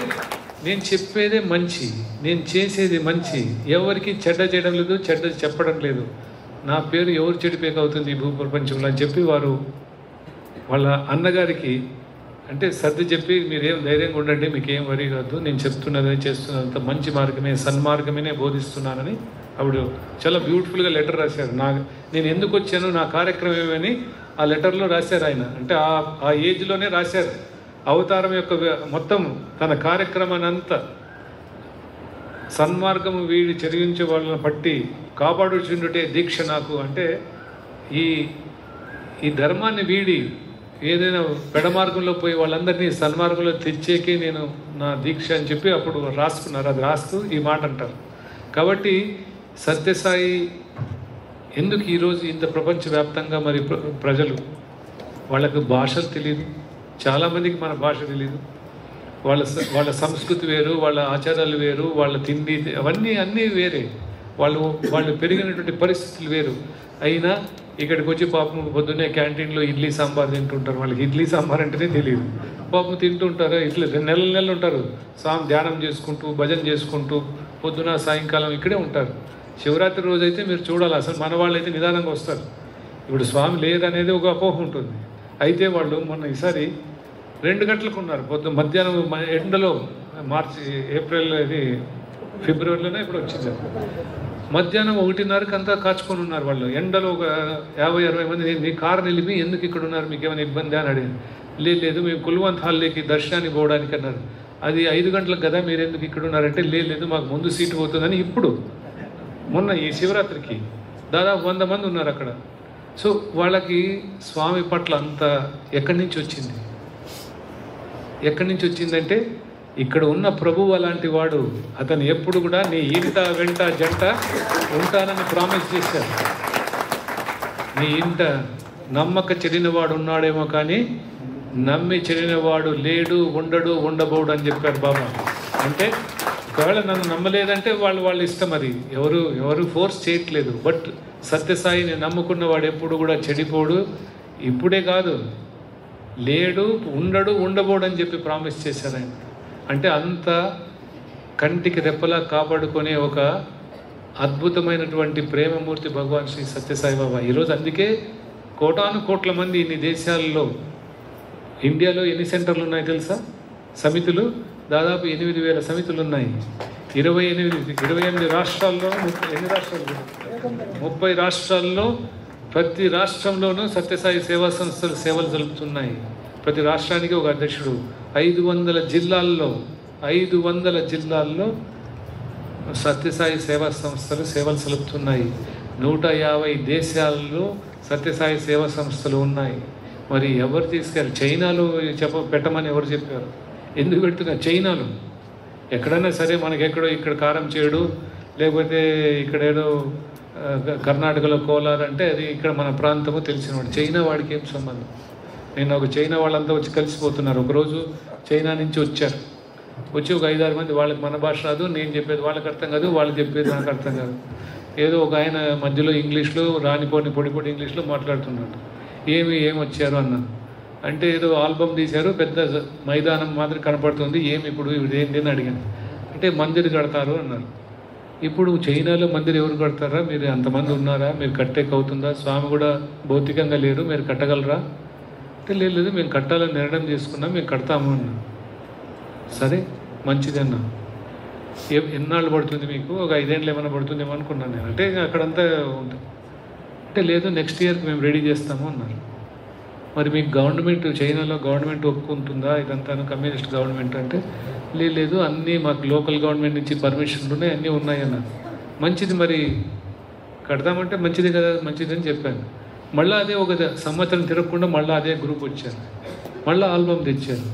S1: నేను చెప్పేదే మంచి, నేను చేసేది మంచి, ఎవరికి చెడ్డ చేయడం లేదు, చెడ్డ చెప్పడం లేదు. నా పేరు ఎవరు చెడిపోక అవుతుంది ఈ భూ ప్రపంచంలో అని చెప్పి వారు వాళ్ళ అన్నగారికి అంటే సర్ది చెప్పి, మీరేం ధైర్యంగా ఉండండి, మీకేం వరి కాదు, నేను చెప్తున్నదే చేస్తున్నంత మంచి మార్గమే, సన్మార్గమే బోధిస్తున్నానని అప్పుడు చాలా బ్యూటిఫుల్గా లెటర్ రాశారు. నేను ఎందుకు వచ్చాను, నా కార్యక్రమం ఏమని ఆ లెటర్లో రాశారు ఆయన. అంటే ఆ ఏజ్లోనే రాశారు. అవతారం యొక్క మొత్తం తన కార్యక్రమాన్ని అంతా, సన్మార్గము వీడి చెరిగించే వాళ్ళని పట్టి కాపాడుచుండుటే దీక్ష నాకు. అంటే ఈ ధర్మాన్ని వీడి ఏదైనా పెడమార్గంలో పోయి వాళ్ళందరినీ సన్మార్గంలో తెచ్చేకే నేను నా దీక్ష అని చెప్పి అప్పుడు రాసుకున్నారు. అది రాస్తూ ఈ మాట అంటారు. కాబట్టి సత్యసాయి ఎందుకు ఈరోజు ఇంత ప్రపంచవ్యాప్తంగా మరి ప్రజలు, వాళ్ళకు భాషలు తెలియదు, చాలామందికి మన భాష తెలియదు, వాళ్ళ సంస్కృతి వేరు, వాళ్ళ ఆచారాలు వేరు, వాళ్ళ తిండి అన్నీ వేరే, వాళ్ళు పెరిగినటువంటి పరిస్థితులు వేరు. అయినా ఇక్కడికి వచ్చి పాపం పొద్దున్నే క్యాంటీన్లో ఇడ్లీ సాంబార్ తింటుంటారు. వాళ్ళకి ఇడ్లీ సాంబార్ అంటేనే తెలియదు, పాపం తింటుంటారు. ఇట్లా నెలలు ఉంటారు, ధ్యానం చేసుకుంటూ భజన చేసుకుంటూ పొద్దున సాయంకాలం ఇక్కడే ఉంటారు. శివరాత్రి రోజు అయితే మీరు చూడాలి, అసలు మన వాళ్ళు అయితే నిదానంగా వస్తారు. ఇప్పుడు స్వామి లేదనేది ఒక అపోహ ఉంటుంది. అయితే వాళ్ళు మొన్న ఈసారి 2 గంటలకు ఉన్నారు, మధ్యాహ్నం ఎండలో, ఏప్రిల్ ఫిబ్రవరిలోనే ఇప్పుడు వచ్చింది. మధ్యాహ్నం 1:30కి అంతా కాచుకొని ఉన్నారు వాళ్ళు ఎండలో. ఒక 50-60 మంది, మీ కారు నిలిపి ఎందుకు ఇక్కడ ఉన్నారు, మీకు ఏమైనా ఇబ్బంది అని అడిగాను. లేదు మేము కుల్వంత్ హాల్లోకి దర్శనానికి పోవడానికి అన్నారు. అది 5 గంటలకు కదా, మీరు ఎందుకు ఇక్కడ ఉన్నారంటే లేదు మాకు ముందు సీటు పోతుందని. ఇప్పుడు మొన్న ఈ శివరాత్రికి దాదాపు 100 మంది ఉన్నారు అక్కడ. సో వాళ్ళకి స్వామి పట్ల అంత ఎక్కడి నుంచి వచ్చిందంటే ఇక్కడ ఉన్న ప్రభువు అలాంటి వాడు. అతను ఎప్పుడు కూడా నీ ఇంట వెంట జంట ఉంటానని ప్రామిస్ చేశారు. నీ ఇంట నమ్మక చెడినవాడు ఉన్నాడేమో కానీ నమ్మి చెడినవాడు లేడు, ఉండడు, ఉండబోడు అని చెప్పారు బాబా. అంటే ఒకవేళ నన్ను నమ్మలేదంటే వాళ్ళ ఇష్టం, అది ఎవరు ఫోర్స్ చేయట్లేదు. బట్ సత్యసాయిని నమ్ముకున్న వాడు ఎప్పుడు కూడా చెడిపోడు. ఇప్పుడే కాదు, లేడు, ఉండడు, ఉండబోడు అని చెప్పి ప్రామిస్ చేశారు ఆయన. అంటే అంత కంటికి రెప్పలా కాపాడుకునే ఒక అద్భుతమైనటువంటి ప్రేమమూర్తి భగవాన్ శ్రీ సత్యసాయి బాబా. ఈరోజు అందుకే కోటాను కోట్ల మంది ఇన్ని దేశాల్లో, ఇండియాలో ఎన్ని సెంటర్లు ఉన్నాయి తెలుసా? సమితులు దాదాపు 8,000 సమితులు ఉన్నాయి. 28 రాష్ట్రాల్లో, ఎన్ని రాష్ట్రాలు? 30 రాష్ట్రాల్లో, ప్రతి రాష్ట్రంలోనూ సత్యసాయి సేవా సంస్థలు సేవలు జరుపుతున్నాయి. ప్రతి రాష్ట్రానికి ఒక అధ్యక్షుడు. 500 జిల్లాల్లో సత్యసాయి సేవా సంస్థలు సేవలు సలుపుతున్నాయి. 150 దేశాల్లో సత్యసాయి సేవా సంస్థలు ఉన్నాయి. మరి ఎవరు తీసుకెళ్ళి? చైనాలో పెట్టమని ఎవరు చెప్పారు? ఎందుకు పెడుతున్నారు? చైనాలో ఎక్కడైనా సరే మనకెక్కడో ఇక్కడ కారం చేడు, లేకపోతే ఇక్కడ ఏదో కర్ణాటకలో కోలార్ అంటే అది ఇక్కడ మన ప్రాంతము తెలిసినవాడు. చైనా వాడికి ఏం సంబంధం? నేను ఒక చైనా వాళ్ళంతా వచ్చి కలిసిపోతున్నారు. ఒకరోజు చైనా నుంచి వచ్చారు. వచ్చి ఒక 5-6 మంది, వాళ్ళకి మన భాష రాదు, నేను చెప్పేది వాళ్ళకి అర్థం కాదు, వాళ్ళు చెప్పేది నాకు అర్థం కాదు. ఏదో ఒక ఆయన మధ్యలో ఇంగ్లీష్లో రానిపోని పొడి ఇంగ్లీష్లో మాట్లాడుతున్నాడు. ఏమి వచ్చారు అన్నాను. అంటే ఏదో ఆల్బమ్ తీశారు, పెద్ద మైదానం మాదిరి కనపడుతుంది, ఏమి ఇప్పుడు ఇదేంటి అని అడిగాను. అంటే మందిర్ కడతారు అన్నారు. ఇప్పుడు చైనాలో మందిర్ ఎవరు కడతారా? మీరు అంతమంది ఉన్నారా? మీరు కట్టేకవుతుందా? స్వామి కూడా భౌతికంగా లేరు, మీరు కట్టగలరా? అంటే లేదు, మేము కట్టాలని నిర్ణయం చేసుకున్నాం, మేము కడతాము అన్నాం. సరే మంచిది అన్నా. ఎన్నాళ్ళు పడుతుంది మీకు? ఒక 5 ఏళ్ళు ఏమైనా పడుతుందేమో అనుకున్నాను నేను. అంటే అక్కడంతా ఉంటుంది. అంటే లేదు, నెక్స్ట్ ఇయర్కి మేము రెడీ చేస్తాము అన్నారు. మరి మీకు గవర్నమెంట్, చైనాలో గవర్నమెంట్ ఒప్పుకుంటుందా ఇదంతా? కమ్యూనిస్ట్ గవర్నమెంట్ అంటే లేదు, అన్నీ మాకు లోకల్ గవర్నమెంట్ నుంచి పర్మిషన్లు ఉన్నాయి, అన్నీ ఉన్నాయి అన్నారు. మంచిది, మరి కడదామంటే మంచిది కదా, మంచిది అని చెప్పాను. మళ్ళీ అదే ఒక సంవత్సరం తిరగకుండా మళ్ళీ అదే గ్రూప్ వచ్చారు, మళ్ళీ ఆల్బమ్ తెచ్చారు.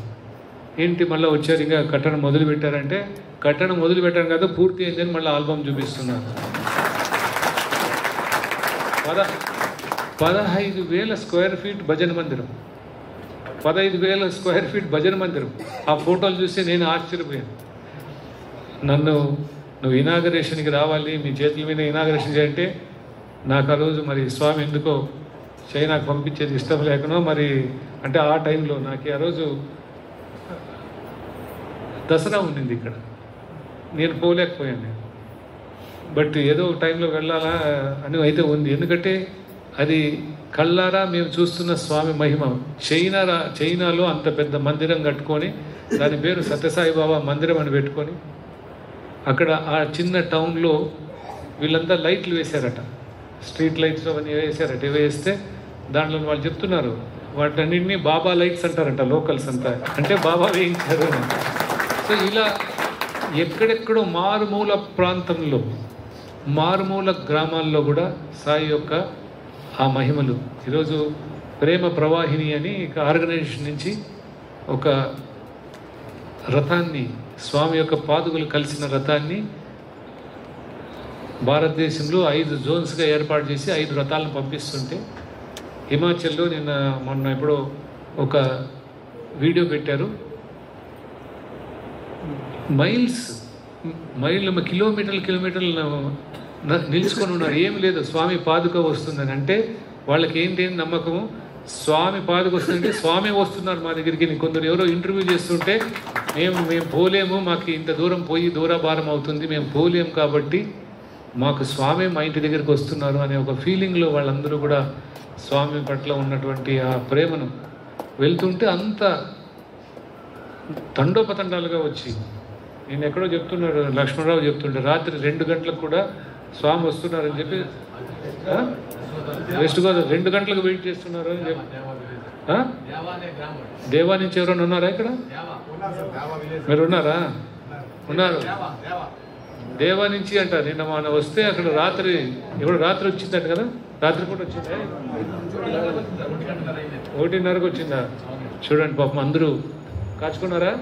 S1: ఏంటి మళ్ళీ వచ్చారు, ఇంకా కట్టడం మొదలు పెట్టారంటే, కట్టడం మొదలు పెట్టారు కదా, పూర్తి అయిందని మళ్ళీ ఆల్బమ్ చూపిస్తున్నారు. 15,000 స్క్వేర్ ఫీట్ భజన మందిరం, 15,000 స్క్వేర్ ఫీట్ భజన మందిరం. ఆ ఫోటోలు చూస్తే నేను ఆశ్చర్యపోయాను. నువ్వు ఇనాగరేషన్కి రావాలి, మీ చేతుల మీద ఇనాగరేషన్ చేయంటే, నాకు ఆ రోజు మరి స్వామి ఎందుకో చైనాకు పంపించేది ఇష్టం లేకనో మరి, అంటే ఆ టైంలో నాకు ఆ రోజు దసరా ఉండింది ఇక్కడ, నేను పోలేకపోయాను. బట్ ఏదో టైంలో వెళ్ళాలా అని అయితే ఉంది. ఎందుకంటే అది కళ్ళారా మేము చూస్తున్న స్వామి మహిమ. చైనాలో అంత పెద్ద మందిరం కట్టుకొని, దాని పేరు సత్యసాయి బాబా మందిరం అని పెట్టుకొని, అక్కడ ఆ చిన్న టౌన్లో వీళ్ళంతా లైట్లు వేశారట, స్ట్రీట్ లైట్స్ అవన్నీ వేశారట. వేస్తే దాంట్లో వాళ్ళు చెప్తున్నారు, వాటన్నింటినీ బాబా లైట్స్ అంటారంట లోకల్స్ అంతా, అంటే బాబా వేయించారు. సో ఇలా ఎక్కడెక్కడో మారుమూల ప్రాంతంలో, మారుమూల గ్రామాల్లో కూడా సాయి యొక్క ఆ మహిమలు. ఈరోజు ప్రేమ ప్రవాహిని అని ఆర్గనైజేషన్ నుంచి ఒక రథాన్ని, స్వామి యొక్క పాదుకలు కలిసిన రథాన్ని భారతదేశంలో 5 జోన్స్గా ఏర్పాటు చేసి 5 రథాలను పంపిస్తుంటే, హిమాచల్లో మొన్న ఎప్పుడో ఒక వీడియో పెట్టారు. కిలోమీటర్లు నిలుచుకొని ఉన్నారు, ఏమి లేదు, స్వామి పాదుక వస్తుందని. అంటే వాళ్ళకి ఏంటి నమ్మకము, స్వామి పాదుక వస్తుందంటే స్వామి వస్తున్నారు మా దగ్గరికి. కొందరు ఎవరో ఇంటర్వ్యూ చేస్తుంటే, మేము పోలేము, మాకు ఇంత దూరం పోయి దూరాభారం అవుతుంది, మేము పోలేము, కాబట్టి మాకు స్వామి మా ఇంటి దగ్గరికి వస్తున్నారు అనే ఒక ఫీలింగ్లో వాళ్ళందరూ కూడా స్వామి పట్ల ఉన్నటువంటి ఆ ప్రేమను వెళ్తుంటే అంత తండోపతండాలుగా వచ్చి, నేను ఎక్కడో చెప్తున్నాడు, లక్ష్మణరావు చెప్తుంటే, రాత్రి 2 గంటలకు కూడా స్వామి వస్తున్నారని చెప్పి, వెస్ట్ గోదావరి 2 గంటలకు వెయిట్ చేస్తున్నారు అని చెప్పి. దేవా నుంచి ఎవరైనా ఉన్నారా ఇక్కడ? మీరు ఉన్నారా? ఉన్నారు. దేవా నుంచి అంట. నిన్న మన వస్తే అక్కడ రాత్రి వచ్చిందంట కదా, రాత్రి పూట వచ్చిందా? 1:30కు వచ్చిందా? చూడండి పాపం అందరూ కాచుకున్నారా?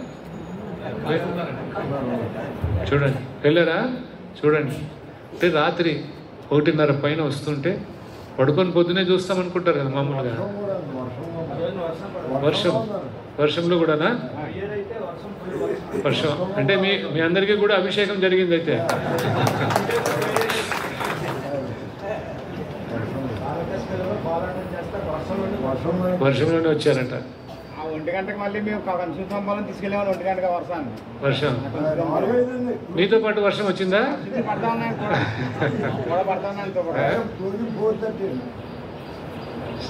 S1: చూడండి, వెళ్ళారా? చూడండి, అంటే రాత్రి 1:30 పైన వస్తుంటే పడుకొని పొద్దునే చూస్తామనుకుంటారు కదా మామూలుగా. వర్షంలో కూడానా? వర్షం అంటే మీ మీ అందరికీ కూడా అభిషేకం జరిగింది అయితే. వర్షంలోనే వచ్చారట.
S2: 1 గంటకి మళ్ళీ మేము కన్సూసంబాలను తీసుకెళ్ళేవాళ్ళు 1 గంటగా
S1: వర్షం. మీతో పాటు వర్షం వచ్చిందా?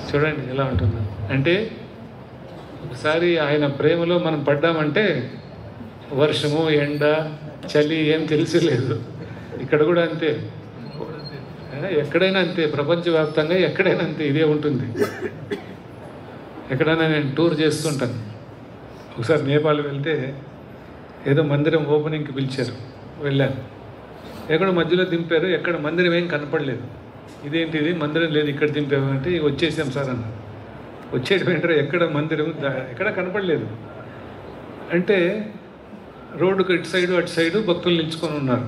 S1: చూడండి ఎలా ఉంటుందో. అంటే ఒకసారి ఆయన ప్రేమలో మనం పడ్డామంటే వర్షము, ఎండ, చలి ఏం తెలియలేదు. ఇక్కడ కూడా అంతే, ఎక్కడైనా అంతే, ప్రపంచవ్యాప్తంగా ఎక్కడైనా అంతే, ఇదే ఉంటుంది. ఎక్కడైనా నేను టూర్ చేస్తుంటాను. ఒకసారి నేపాల్ వెళ్తే ఏదో మందిరం ఓపెనింగ్కి పిలిచారు, వెళ్ళాను. ఎక్కడ మధ్యలో దింపారు, ఎక్కడ మందిరం ఏం కనపడలేదు. ఇదేంటిది మందిరం లేదు, ఇక్కడ దింపామంటే వచ్చేసాం సార్ అన్నారు. వచ్చేటి వెంటనే ఎక్కడ మందిరం ఎక్కడ కనపడలేదు. అంటే రోడ్డుకు ఇటు సైడు అటు సైడు భక్తులు నిల్చుకొని ఉన్నారు.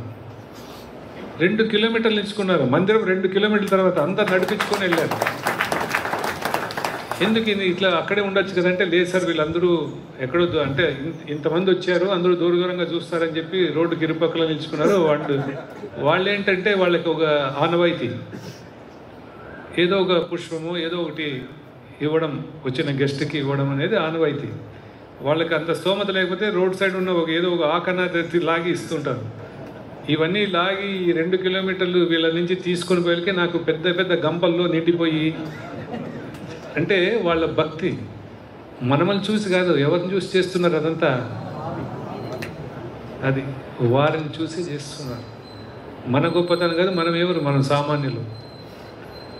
S1: 2 కిలోమీటర్లు నిల్చుకున్నారు. మందిరం 2 కిలోమీటర్ల తర్వాత అంతా నడిపించుకొని వెళ్ళారు. ఎందుకు ఇట్లా అక్కడే ఉండొచ్చు కదంటే, లేదు సార్ వీళ్ళందరూ ఎక్కడో అంటే ఇంతమంది వచ్చారు, అందరూ దూర దూరంగా చూస్తారని చెప్పి రోడ్డుకి ఇరుపక్కల నిల్చుకున్నారు. వాళ్ళు ఏంటంటే వాళ్ళకి ఒక ఆనవాయితీ, ఏదో ఒక పుష్పము ఏదో ఒకటి ఇవ్వడం, వచ్చిన గెస్ట్కి ఇవ్వడం అనేది ఆనవాయితీ. వాళ్ళకి అంత స్తోమత లేకపోతే రోడ్ సైడ్ ఉన్న ఏదో ఒక ఆకన్నా లాగి ఇస్తుంటారు. ఇవన్నీ లాగి 2 కిలోమీటర్లు వీళ్ళ నుంచి తీసుకొని పోయి నాకు పెద్ద పెద్ద గంపల్లో నిండిపోయి, అంటే వాళ్ళ భక్తి మనల్ని చూసి కాదు, ఎవరిని చూసి చేస్తున్నారు అదంతా, అది వారిని చూసి చేస్తున్నారు. మన గొప్పతనం కాదు, మనం ఎవరు, మనం సామాన్యులు.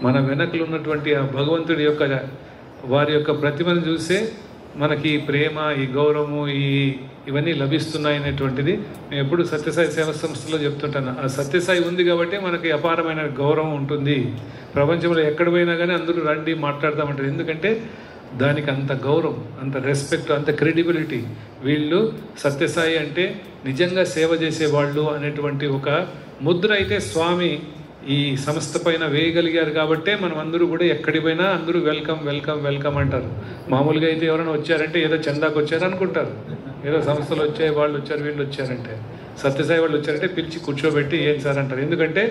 S1: మన వెనకలు ఉన్నటువంటి ఆ భగవంతుడి యొక్క వారి యొక్క ప్రతిభను చూసే మనకి ఈ ప్రేమ, ఈ గౌరవము, ఇవన్నీ లభిస్తున్నాయి అనేటువంటిది నేను ఎప్పుడు సత్యసాయి సేవా సంస్థలో చెప్తుంటాను. ఆ సత్యసాయి ఉంది కాబట్టి మనకి అపారమైన గౌరవం ఉంటుంది. ప్రపంచంలో ఎక్కడ పోయినా కానీ అందరూ రండి మాట్లాడతామంటారు. ఎందుకంటే దానికి అంత గౌరవం, అంత రెస్పెక్ట్, అంత క్రెడిబిలిటీ. వీళ్ళు సత్యసాయి అంటే నిజంగా సేవ చేసేవాళ్ళు అనేటువంటి ఒక ముద్ర అయితే స్వామి ఈ సంస్థ పైన వేయగలిగారు. కాబట్టే మనం అందరూ కూడా ఎక్కడికి పోయినా అందరూ వెల్కమ్ వెల్కమ్ వెల్కమ్ అంటారు. మామూలుగా అయితే ఎవరైనా వచ్చారంటే ఏదో చందాకు వచ్చారు అనుకుంటారు, ఏదో సంస్థలు వచ్చాయి, వాళ్ళు వచ్చారు, వీళ్ళు వచ్చారంటే. సత్యసాయి వాళ్ళు వచ్చారంటే పిలిచి కూర్చోబెట్టి ఏం సార్ అంటారు. ఎందుకంటే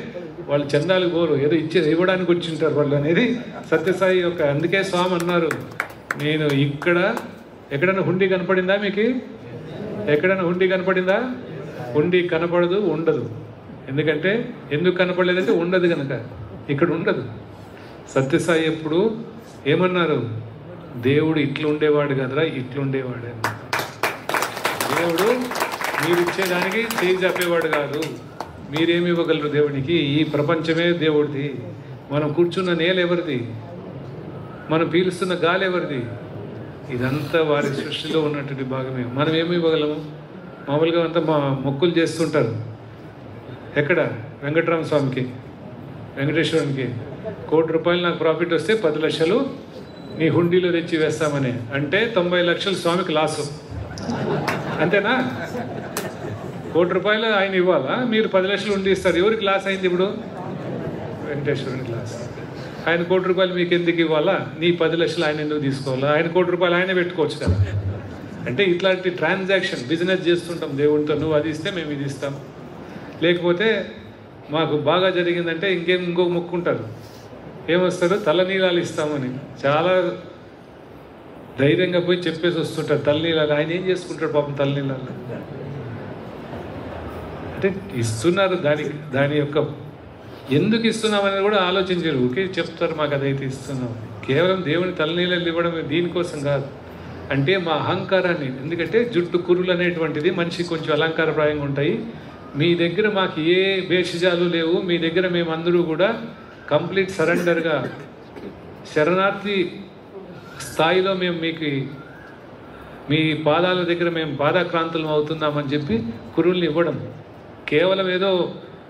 S1: వాళ్ళు చందాలు పోరు, ఏదో ఇవ్వడానికి వచ్చి ఉంటారు వాళ్ళు అనేది సత్యసాయి యొక్క. అందుకే స్వామి అన్నారు, నేను ఇక్కడ ఎక్కడైనా హుండీ కనపడిందా మీకు? ఎక్కడైనా హుండీ కనపడిందా? హుండీ కనపడదు, ఉండదు. ఎందుకంటే ఎందుకు కనపడలేదంటే ఉండదు కనుక. ఇక్కడ ఉండదు. సత్యసాయి ఎప్పుడు ఏమన్నారు, దేవుడు ఇట్లుండేవాడు కదరా, ఇట్లుండేవాడు. దేవుడు మీరు ఇచ్చేదానికి చేయి చెప్పేవాడు కాదు. మీరేమి ఇవ్వగలరు దేవుడికి? ఈ ప్రపంచమే దేవుడిది. మనం కూర్చున్న నేల ఎవరిది? మనం పీలుస్తున్న గాలి ఎవరిది? ఇదంతా వారి సృష్టిలో ఉన్నటువంటి భాగమే. మనం ఏమి ఇవ్వగలము? మామూలుగా అంతా మొక్కులు చేస్తుంటారు. ఎక్కడ? వెంకటరామ స్వామికి, వెంకటేశ్వరునికి 1 కోటి రూపాయలు నాకు ప్రాఫిట్ వస్తే 10 లక్షలు నీ హుండీలో తెచ్చి వేస్తామని. అంటే 90 లక్షలు స్వామికి లాసు. అంతేనా? 1 కోటి రూపాయలు ఆయన ఇవ్వాలా, మీరు 10 లక్షలు హుండీ ఇస్తారు. ఎవరికి లాస్ అయింది ఇప్పుడు? వెంకటేశ్వరునికి లాస్. ఆయన 1 కోటి రూపాయలు మీకు ఎందుకు ఇవ్వాలా? నీ 10 లక్షలు ఆయన ఎందుకు తీసుకోవాలా? ఆయన 1 కోటి రూపాయలు ఆయనే పెట్టుకోవచ్చు కదా. అంటే ఇట్లాంటి ట్రాన్సాక్షన్, బిజినెస్ చేస్తుంటాం దేవుడితో. నువ్వు అది ఇస్తే మేము ఇది ఇస్తాం, లేకపోతే మాకు బాగా జరిగిందంటే ఇంకో మొక్కుంటారు. ఏమొస్తారు? తలనీలాలు ఇస్తామని. చాలా ధైర్యంగా పోయి చెప్పేసి వస్తుంటారు తలనీలాలు. ఆయన ఏం చేసుకుంటాడు పాపం తలనీలాలు? అంటే ఇస్తున్నారు, దాని యొక్క ఎందుకు ఇస్తున్నామని కూడా ఆలోచించారు. ఓకే చెప్తారు మాకు అదైతే ఇస్తున్నాం. కేవలం దేవుని తలనీళ్ళు ఇవ్వడం దీనికోసం కాదు. అంటే మా అహంకారాన్ని, ఎందుకంటే జుట్టు కురులు అనేటువంటిది మనిషి కొంచెం అలంకారప్రాయంగా ఉంటాయి. మీ దగ్గర మాకు ఏ భేషజాలు లేవు. మీ దగ్గర మేమందరూ కూడా కంప్లీట్ సరెండర్గా శరణార్థి స్థాయిలో మేము మీకు మీ పాదాల దగ్గర మేము బాధాక్రాంతులం అవుతున్నామని చెప్పి కురుల్ని ఇవ్వడం. కేవలం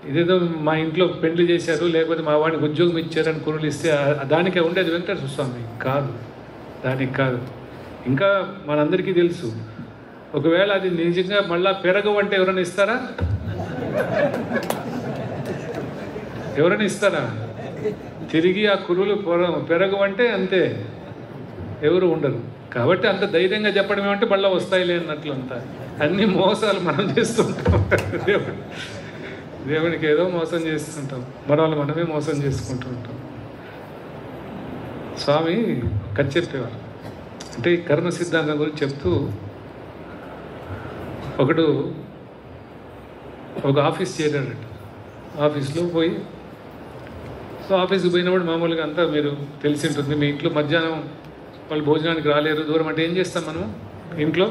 S1: ఇదేదో మా ఇంట్లో పెళ్లి చేశారు, లేకపోతే మా వాడికి ఉద్యోగం ఇచ్చారని కురులు ఇస్తే దానికే ఉండేది వెంకటేశ్వర స్వామి కాదు. దానికి కాదు. ఇంకా మనందరికీ తెలుసు, ఒకవేళ అది నిజంగా మళ్ళా పెరగవంటే ఎవరైనా ఇస్తారా? ఎవరైనా ఇస్తారా? తిరిగి ఆ కురులు పెరగవంటే అంతే, ఎవరు ఉండరు. కాబట్టి అంత ధైర్యంగా చెప్పడం ఏమంటే మళ్ళీ వస్తాయిలే అన్నట్లు అంతా. అన్ని మోసాలు మనం చేస్తుంటాం. దేవునికి ఏదో మోసం చేస్తుంటాం, మనల్ని మనమే మోసం చేసుకుంటూ ఉంటాం. స్వామి కథ చెప్పేవారు. అంటే ఈ కర్మ సిద్ధాంతం గురించి చెప్తూ ఒకడు ఒక ఆఫీస్ చేరాడట. ఆఫీస్లో పోయి ఆఫీస్కి పోయినప్పుడు మామూలుగా అంతా మీరు తెలిసి ఉంటుంది, మీ ఇంట్లో మధ్యాహ్నం వాళ్ళు భోజనానికి రాలేరు, దూరం అంటే ఏం చేస్తాం మనం? ఇంట్లో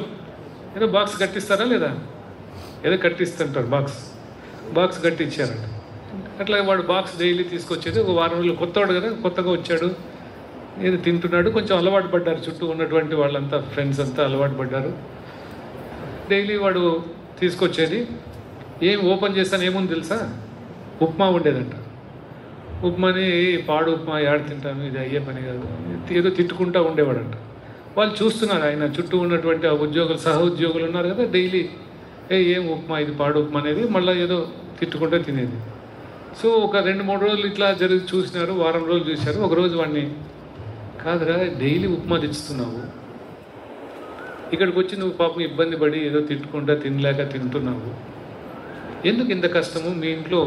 S1: ఏదో బాక్స్ కట్టిస్తారా లేదా? ఏదో కట్టిస్తుంటారు, బాక్స్ కట్టించారట. అట్లా వాడు బాక్స్ డైలీ తీసుకొచ్చేది. ఒక వారం రోజులు కొత్తవాడు కదా, కొత్తగా వచ్చాడు, ఏదో తింటున్నాడు. కొంచెం అలవాటు పడ్డారు, చుట్టూ ఉన్నటువంటి వాళ్ళంతా ఫ్రెండ్స్ అంతా అలవాటు పడ్డారు. డైలీ వాడు తీసుకొచ్చేది. ఏం ఓపెన్ చేస్తాను ఏముంది తెలుసా? ఉప్మా ఉండేదంట. ఉప్మాని పాడు ఉప్మా ఏడు తింటాను, ఇది అయ్యే పని కాదు, ఏదో తిట్టుకుంటూ ఉండేవాడంట. వాళ్ళు చూస్తున్నారు, ఆయన చుట్టూ ఉన్నటువంటి ఆ ఉద్యోగులు, సహ ఉద్యోగులు ఉన్నారు కదా, డైలీ ఏం ఉప్మా ఇది, పాడు ఉప్మా అనేది మళ్ళీ ఏదో తిట్టుకుంటూ తినేది. సో ఒక 2-3 రోజులు ఇట్లా జరిగి చూసినారు, వారం రోజులు చూశారు. ఒకరోజు వాడిని, కాదురా డైలీ ఉప్మా తెచ్చుతున్నావు, ఇక్కడికి వచ్చి నువ్వు పాపం ఇబ్బంది పడి ఏదో తిట్టుకుంటా తినలేక తింటున్నావు, ఎందుకు ఇంత కష్టము? మీ ఇంట్లో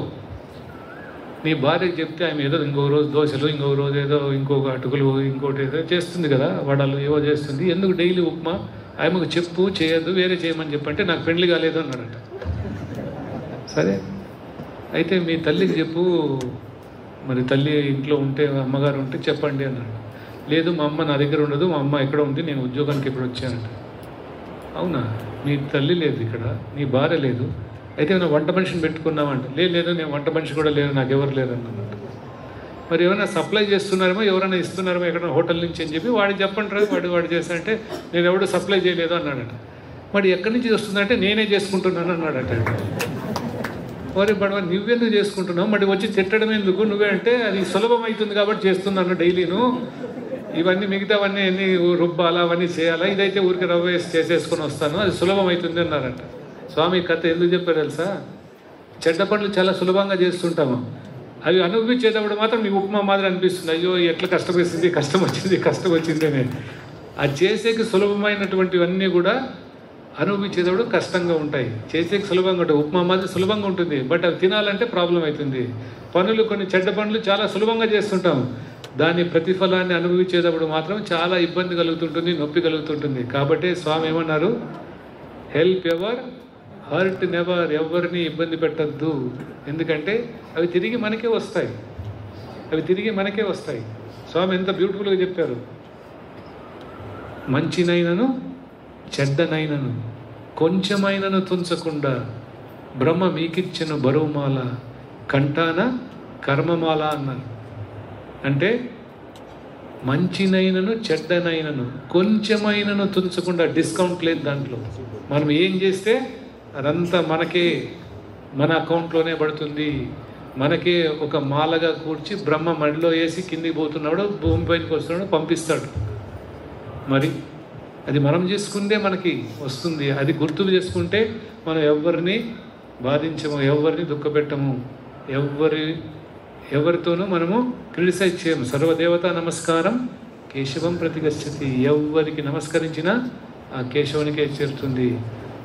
S1: నీ భార్యకి చెప్తే ఆమె ఏదో ఇంకొక రోజు దోశలు, ఇంకొక రోజు ఏదో ఇంకొక అటుకులు, ఇంకోటి ఏదో చేస్తుంది కదా, వడలు ఏవో చేస్తుంది, ఎందుకు డైలీ ఉప్మా? ఆమెకు చెప్పు, చేయొద్దు, వేరే చేయమని చెప్పంటే నాకు పెళ్లి కాలేదు అన్నాడట. సరే అయితే మీ తల్లికి చెప్పు, మరి తల్లి ఇంట్లో ఉంటే, అమ్మగారు ఉంటే చెప్పండి అన్నాడు. లేదు మా అమ్మ నా దగ్గర ఉండదు, మా అమ్మ ఎక్కడ ఉంది, నేను ఉద్యోగానికి ఇప్పుడు వచ్చానంట. అవునా, మీ తల్లి లేదు ఇక్కడ, నీ భార్య లేదు, అయితే నేను వంట మనిషిని పెట్టుకున్నామంట. లేదు నేను వంట మనిషి కూడా లేరు, నాకు ఎవరు లేరు అన్నమాట. మరి ఎవరైనా సప్లై చేస్తున్నారేమో, ఎవరైనా ఇస్తున్నారేమో ఎక్కడ హోటల్ నుంచి అని చెప్పి వాడికి చెప్పంటారు. వాడు చేస్తానంటే నేను ఎవడు సప్లై చేయలేదు అన్నాడట. మరి ఎక్కడి నుంచి వస్తుందంటే నేనే చేసుకుంటున్నాను అన్నాడట. మరి బడవ నువ్వెందుకు చేసుకుంటున్నావు, మరి వచ్చి తిట్టడం ఎందుకు, నువ్వే అంటే అది సులభం అవుతుంది కాబట్టి చేస్తున్నాను డైలీను, ఇవన్నీ మిగతావన్నీ అన్నీ రుబ్బాలా, అవన్నీ చేయాలా, ఇదైతే ఊరికి రవ్వ వేసి చేసేసుకొని వస్తాను, అది సులభం అవుతుంది అన్నారట. స్వామి కథ ఎందుకు చెప్పారు తెలుసా? చెడ్డ పనులు చాలా సులభంగా చేస్తుంటాము, అవి అనుభవించేటప్పుడు మాత్రం నీ ఉప్మా మాదిరి అనిపిస్తుంది, అయ్యో ఎట్లా కష్టం వచ్చింది అని. అది చేసేకి సులభమైనటువంటివన్నీ కూడా అనుభవించేటప్పుడు కష్టంగా ఉంటాయి, చేసేకి సులభంగా ఉంటాయి. ఉప్మా మాదిరి సులభంగా ఉంటుంది, బట్ అవి తినాలంటే ప్రాబ్లం అవుతుంది. కొన్ని చెడ్డ పనులు చాలా సులభంగా చేస్తుంటాం, దాని ప్రతిఫలాన్ని అనుభవించేటప్పుడు మాత్రం చాలా ఇబ్బంది కలుగుతుంటుంది, నొప్పి కలుగుతుంటుంది. కాబట్టి స్వామి ఏమన్నారు? Help ever, hurt never. ఎవరిని ఇబ్బంది పెట్టద్దు, ఎందుకంటే అవి తిరిగి మనకే వస్తాయి. స్వామి ఎంత బ్యూటిఫుల్గా చెప్పారు. మంచినైనను చెడ్డనైనను కొంచెమైనను తుంచకుండా బ్రహ్మ మీకిచ్చిన బరువుమాల కంటాన కర్మమాల అన్నారు. అంటే మంచినైనను చెడ్డనైనను కొంచెమైనను తుంచకుండా, డిస్కౌంట్ లేదు దాంట్లో. మనం ఏం చేస్తే అదంతా మనకే, మన అకౌంట్లోనే పడుతుంది. మనకే ఒక మాలగా కూర్చి బ్రహ్మ మడిలో వేసి కిందికి పోతున్నాడు, భూమి పైనకి వస్తున్నాడు, పంపిస్తాడు. మరి అది మనం చేసుకుంటే మనకి వస్తుంది. అది గుర్తు చేసుకుంటే మనం ఎవరిని బాధించము, ఎవరిని దుఃఖపెట్టము, ఎవరితోనూ మనము క్రిటిసైజ్ చేయము. సర్వదేవతా నమస్కారం కేశవం ప్రతిగచ్చతి. ఎవరికి నమస్కరించినా ఆ కేశవునికే చేరుతుంది.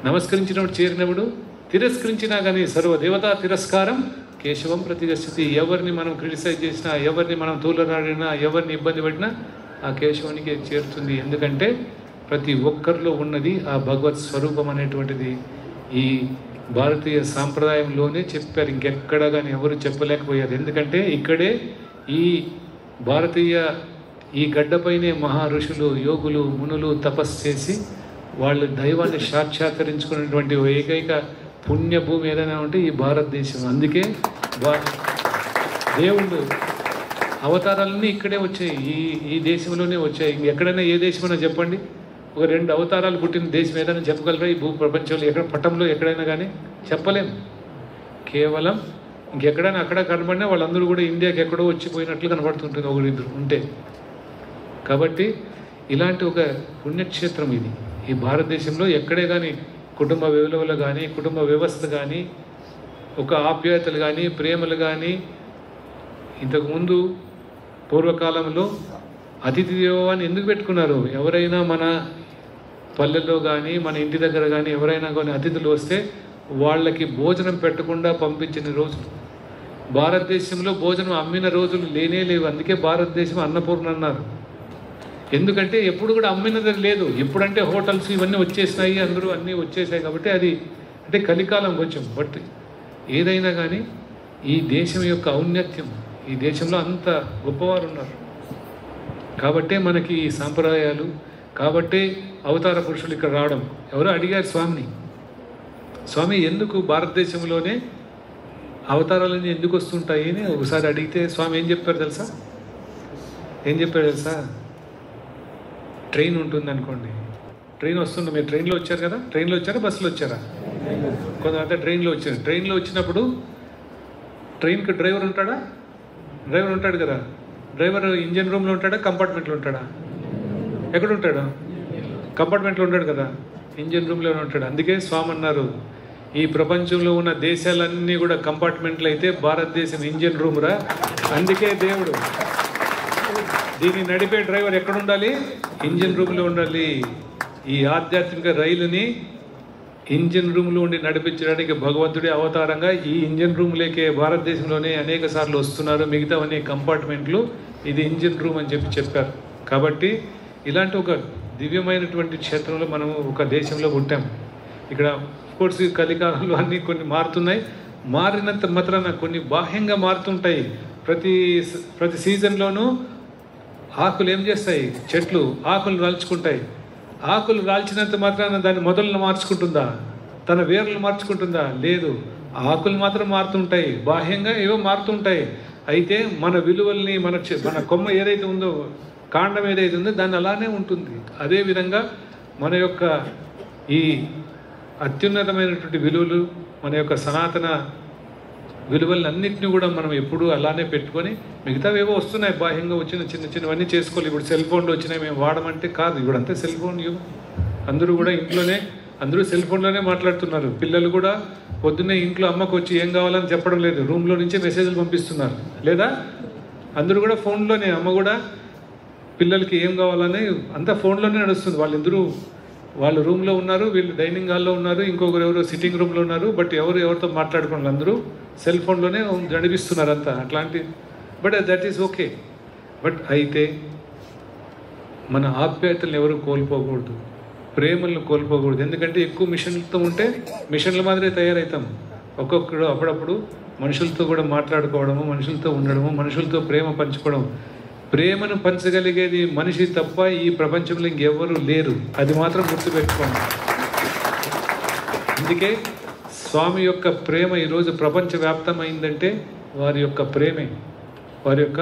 S1: నమస్కరించినప్పుడు చేరినప్పుడు, తిరస్కరించినా కానీ సర్వదేవతా తిరస్కారం కేశవం ప్రతిగచ్చతి. ఎవరిని మనం క్రిటిసైజ్ చేసినా, ఎవరిని మనం తూలనాడినా, ఎవరిని ఇబ్బంది పడినా ఆ కేశవునికే చేరుతుంది. ఎందుకంటే ప్రతి ఒక్కరిలో ఉన్నది ఆ భగవత్ స్వరూపం అనేటువంటిది ఈ భారతీయ సాంప్రదాయంలోనే చెప్పారు. ఇంకెక్కడ కానీ ఎవరు చెప్పలేకపోయారు. ఎందుకంటే ఇక్కడే ఈ భారతీయ ఈ గడ్డపైనే మహా ఋషులు, యోగులు, మునులు తపస్సు చేసి వాళ్ళు దైవాన్ని సాక్షాత్కరించుకున్నటువంటి ఏకైక పుణ్యభూమి ఏదైనా ఉంటే ఈ భారతదేశం. అందుకే దేవుళ్ళు అవతారాలన్నీ ఇక్కడే వచ్చాయి, ఈ దేశంలోనే వచ్చాయి. ఇంకెక్కడైనా ఏ దేశమైనా చెప్పండి, ఒక 2 అవతారాలు పుట్టిన దేశం ఏదైనా చెప్పగలరా ఈ భూ ప్రపంచంలో? ఎక్కడ పట్టంలో ఎక్కడైనా కానీ చెప్పలేము. కేవలం ఇంకెక్కడైనా అక్కడ కనబడినా వాళ్ళందరూ కూడా ఇండియాకి ఎక్కడో వచ్చిపోయినట్లు కనబడుతుంటుంది, 1-2 ఉంటే. కాబట్టి ఇలాంటి ఒక పుణ్యక్షేత్రం ఇది. ఈ భారతదేశంలో ఎక్కడే కానీ కుటుంబ విలువలు కానీ, కుటుంబ వ్యవస్థ కానీ, ఒక ఆప్యాయతలు కానీ, ప్రేమలు కానీ, ఇంతకుముందు పూర్వకాలంలో అతిథి దేవోభవ ఎందుకు పెట్టుకున్నారు? ఎవరైనా మన పల్లెల్లో కానీ మన ఇంటి దగ్గర కానీ ఎవరైనా కానీ అతిథులు వస్తే వాళ్ళకి భోజనం పెట్టకుండా పంపించిన రోజులు. భారతదేశంలో భోజనం అమ్మిన రోజులు లేనే లేవు. అందుకే భారతదేశం అన్నపూర్ణ అన్నారు. ఎందుకంటే ఎప్పుడు కూడా అమ్మినది లేదు. ఎప్పుడంటే హోటల్స్ ఇవన్నీ వచ్చేసినాయి, అందరూ అన్నీ వచ్చేసాయి కాబట్టి అది అంటే కలికాలం కొంచెం. బట్ ఏదైనా కానీ ఈ దేశం యొక్క ఔన్నత్యం, ఈ దేశంలో అంత గొప్పవారు ఉన్నారు కాబట్టే మనకి ఈ సాంప్రదాయాలు, కాబట్టే అవతార పురుషులు ఇక్కడ రావడం. ఎవరో అడిగారు స్వామిని, స్వామి ఎందుకు భారతదేశంలోనే అవతారాలన్నీ ఎందుకు వస్తుంటాయి అని ఒకసారి అడిగితే స్వామి ఏం చెప్పారు తెలుసా? ఏం చెప్పారు తెలుసా? ట్రైన్ ఉంటుంది అనుకోండి, ట్రైన్ వస్తుంది. మీరు ట్రైన్లో వచ్చారు కదా, ట్రైన్లో వచ్చారా బస్సులో వచ్చారా? కొంతమంది ట్రైన్లో వచ్చారు. ట్రైన్లో వచ్చినప్పుడు ట్రైన్కి డ్రైవర్ ఉంటాడా? డ్రైవర్ ఉంటాడు కదా. డ్రైవర్ ఇంజన్ రూమ్లో ఉంటాడా, కంపార్ట్మెంట్లో ఉంటాడా? ఎక్కడ ఉంటాడు? కంపార్ట్మెంట్లో ఉంటాడు కదా, ఇంజన్ రూమ్లోనే ఉంటాడు. అందుకే స్వామి అన్నారు, ఈ ప్రపంచంలో ఉన్న దేశాలన్నీ కూడా కంపార్ట్మెంట్లు అయితే భారతదేశం ఇంజన్ రూమ్ రా. అందుకే దేవుడు దీన్ని నడిపే డ్రైవర్ ఎక్కడ ఉండాలి? ఇంజన్ రూమ్లో ఉండాలి. ఈ ఆధ్యాత్మిక రైలుని ఇంజన్ రూమ్లో ఉండి నడిపించడానికి భగవంతుడి అవతారంగా ఈ ఇంజన్ రూమ్లోకే భారతదేశంలోనే అనేక సార్లు వస్తున్నారు. మిగతావన్నీ కంపార్ట్మెంట్లు, ఇది ఇంజన్ రూమ్ అని చెప్పారు. కాబట్టి ఇలాంటి ఒక దివ్యమైనటువంటి క్షేత్రంలో మనము ఒక దేశంలో పుట్టాం. ఇక్కడ కోర్స్ కలికాలంలో అన్నీ కొన్ని మారుతున్నాయి. మారినంత మాత్రాన కొన్ని బాహ్యంగా మారుతుంటాయి. ప్రతి సీజన్లోనూ ఆకులు ఏం చేస్తాయి? చెట్లు ఆకులు రాల్చుకుంటాయి. ఆకులు రాల్చినంత మాత్రాన దాని మొదలను మార్చుకుంటుందా? తన వేర్లు మార్చుకుంటుందా? లేదు. ఆకులు మాత్రం మారుతుంటాయి, బాహ్యంగా ఏవో మారుతుంటాయి. అయితే మన విలువల్ని, మన కొమ్మ ఏదైతే ఉందో, కాండం ఏదైతే ఉందో దాన్ని అలానే ఉంటుంది. అదేవిధంగా మన యొక్క ఈ అత్యున్నతమైనటువంటి విలువలు, మన యొక్క సనాతన విలువలన్నింటినీ కూడా మనం ఎప్పుడూ అలానే పెట్టుకొని, మిగతావేవో వస్తున్నాయి బాహ్యంగా వచ్చిన చిన్నవన్నీ చేసుకోవాలి. ఇప్పుడు సెల్ ఫోన్లు వచ్చినాయి, మేము వాడమంటే కాదు. ఇప్పుడు అంతే సెల్ ఫోన్ యుగం. అందరూ కూడా ఇంట్లోనే, అందరూ సెల్ ఫోన్లోనే మాట్లాడుతున్నారు. పిల్లలు కూడా పొద్దున్నే ఇంట్లో అమ్మకు వచ్చి ఏం కావాలని చెప్పడం లేదు, రూమ్లో నుంచే మెసేజ్లు పంపిస్తున్నారు. లేదా అందరూ కూడా ఫోన్లోనే, అమ్మ కూడా పిల్లలకి ఏం కావాలని అంతా ఫోన్లోనే నడుస్తుంది. వాళ్ళు రూమ్లో ఉన్నారు, వీళ్ళు డైనింగ్ హాల్లో ఉన్నారు, ఇంకొకరు ఎవరు సిట్టింగ్ రూమ్లో ఉన్నారు. బట్ ఎవరితో మాట్లాడుకున్నారు? అందరూ సెల్ ఫోన్లోనే నడిపిస్తున్నారు అంతా. అట్లాంటి but that is okay. But అయితే మన ఆప్యాయతలను ఎవరు కోల్పోకూడదు, ప్రేమలను కోల్పోకూడదు. ఎందుకంటే ఎక్కువ మిషన్లతో ఉంటే మిషన్ల మాదిరే తయారవుతాం. ఒక్కొక్కడు అప్పుడప్పుడు మనుషులతో కూడా మాట్లాడుకోవడము, మనుషులతో ఉండడము, మనుషులతో ప్రేమ పంచుకోవడం. ప్రేమను పంచగలిగేది మనిషి తప్ప ఈ ప్రపంచంలో ఇంకెవ్వరూ లేరు. అది మాత్రం గుర్తుపెట్టుకోండి. అందుకే స్వామి యొక్క ప్రేమ ఈరోజు ప్రపంచవ్యాప్తమైందంటే వారి యొక్క ప్రేమే, వారి యొక్క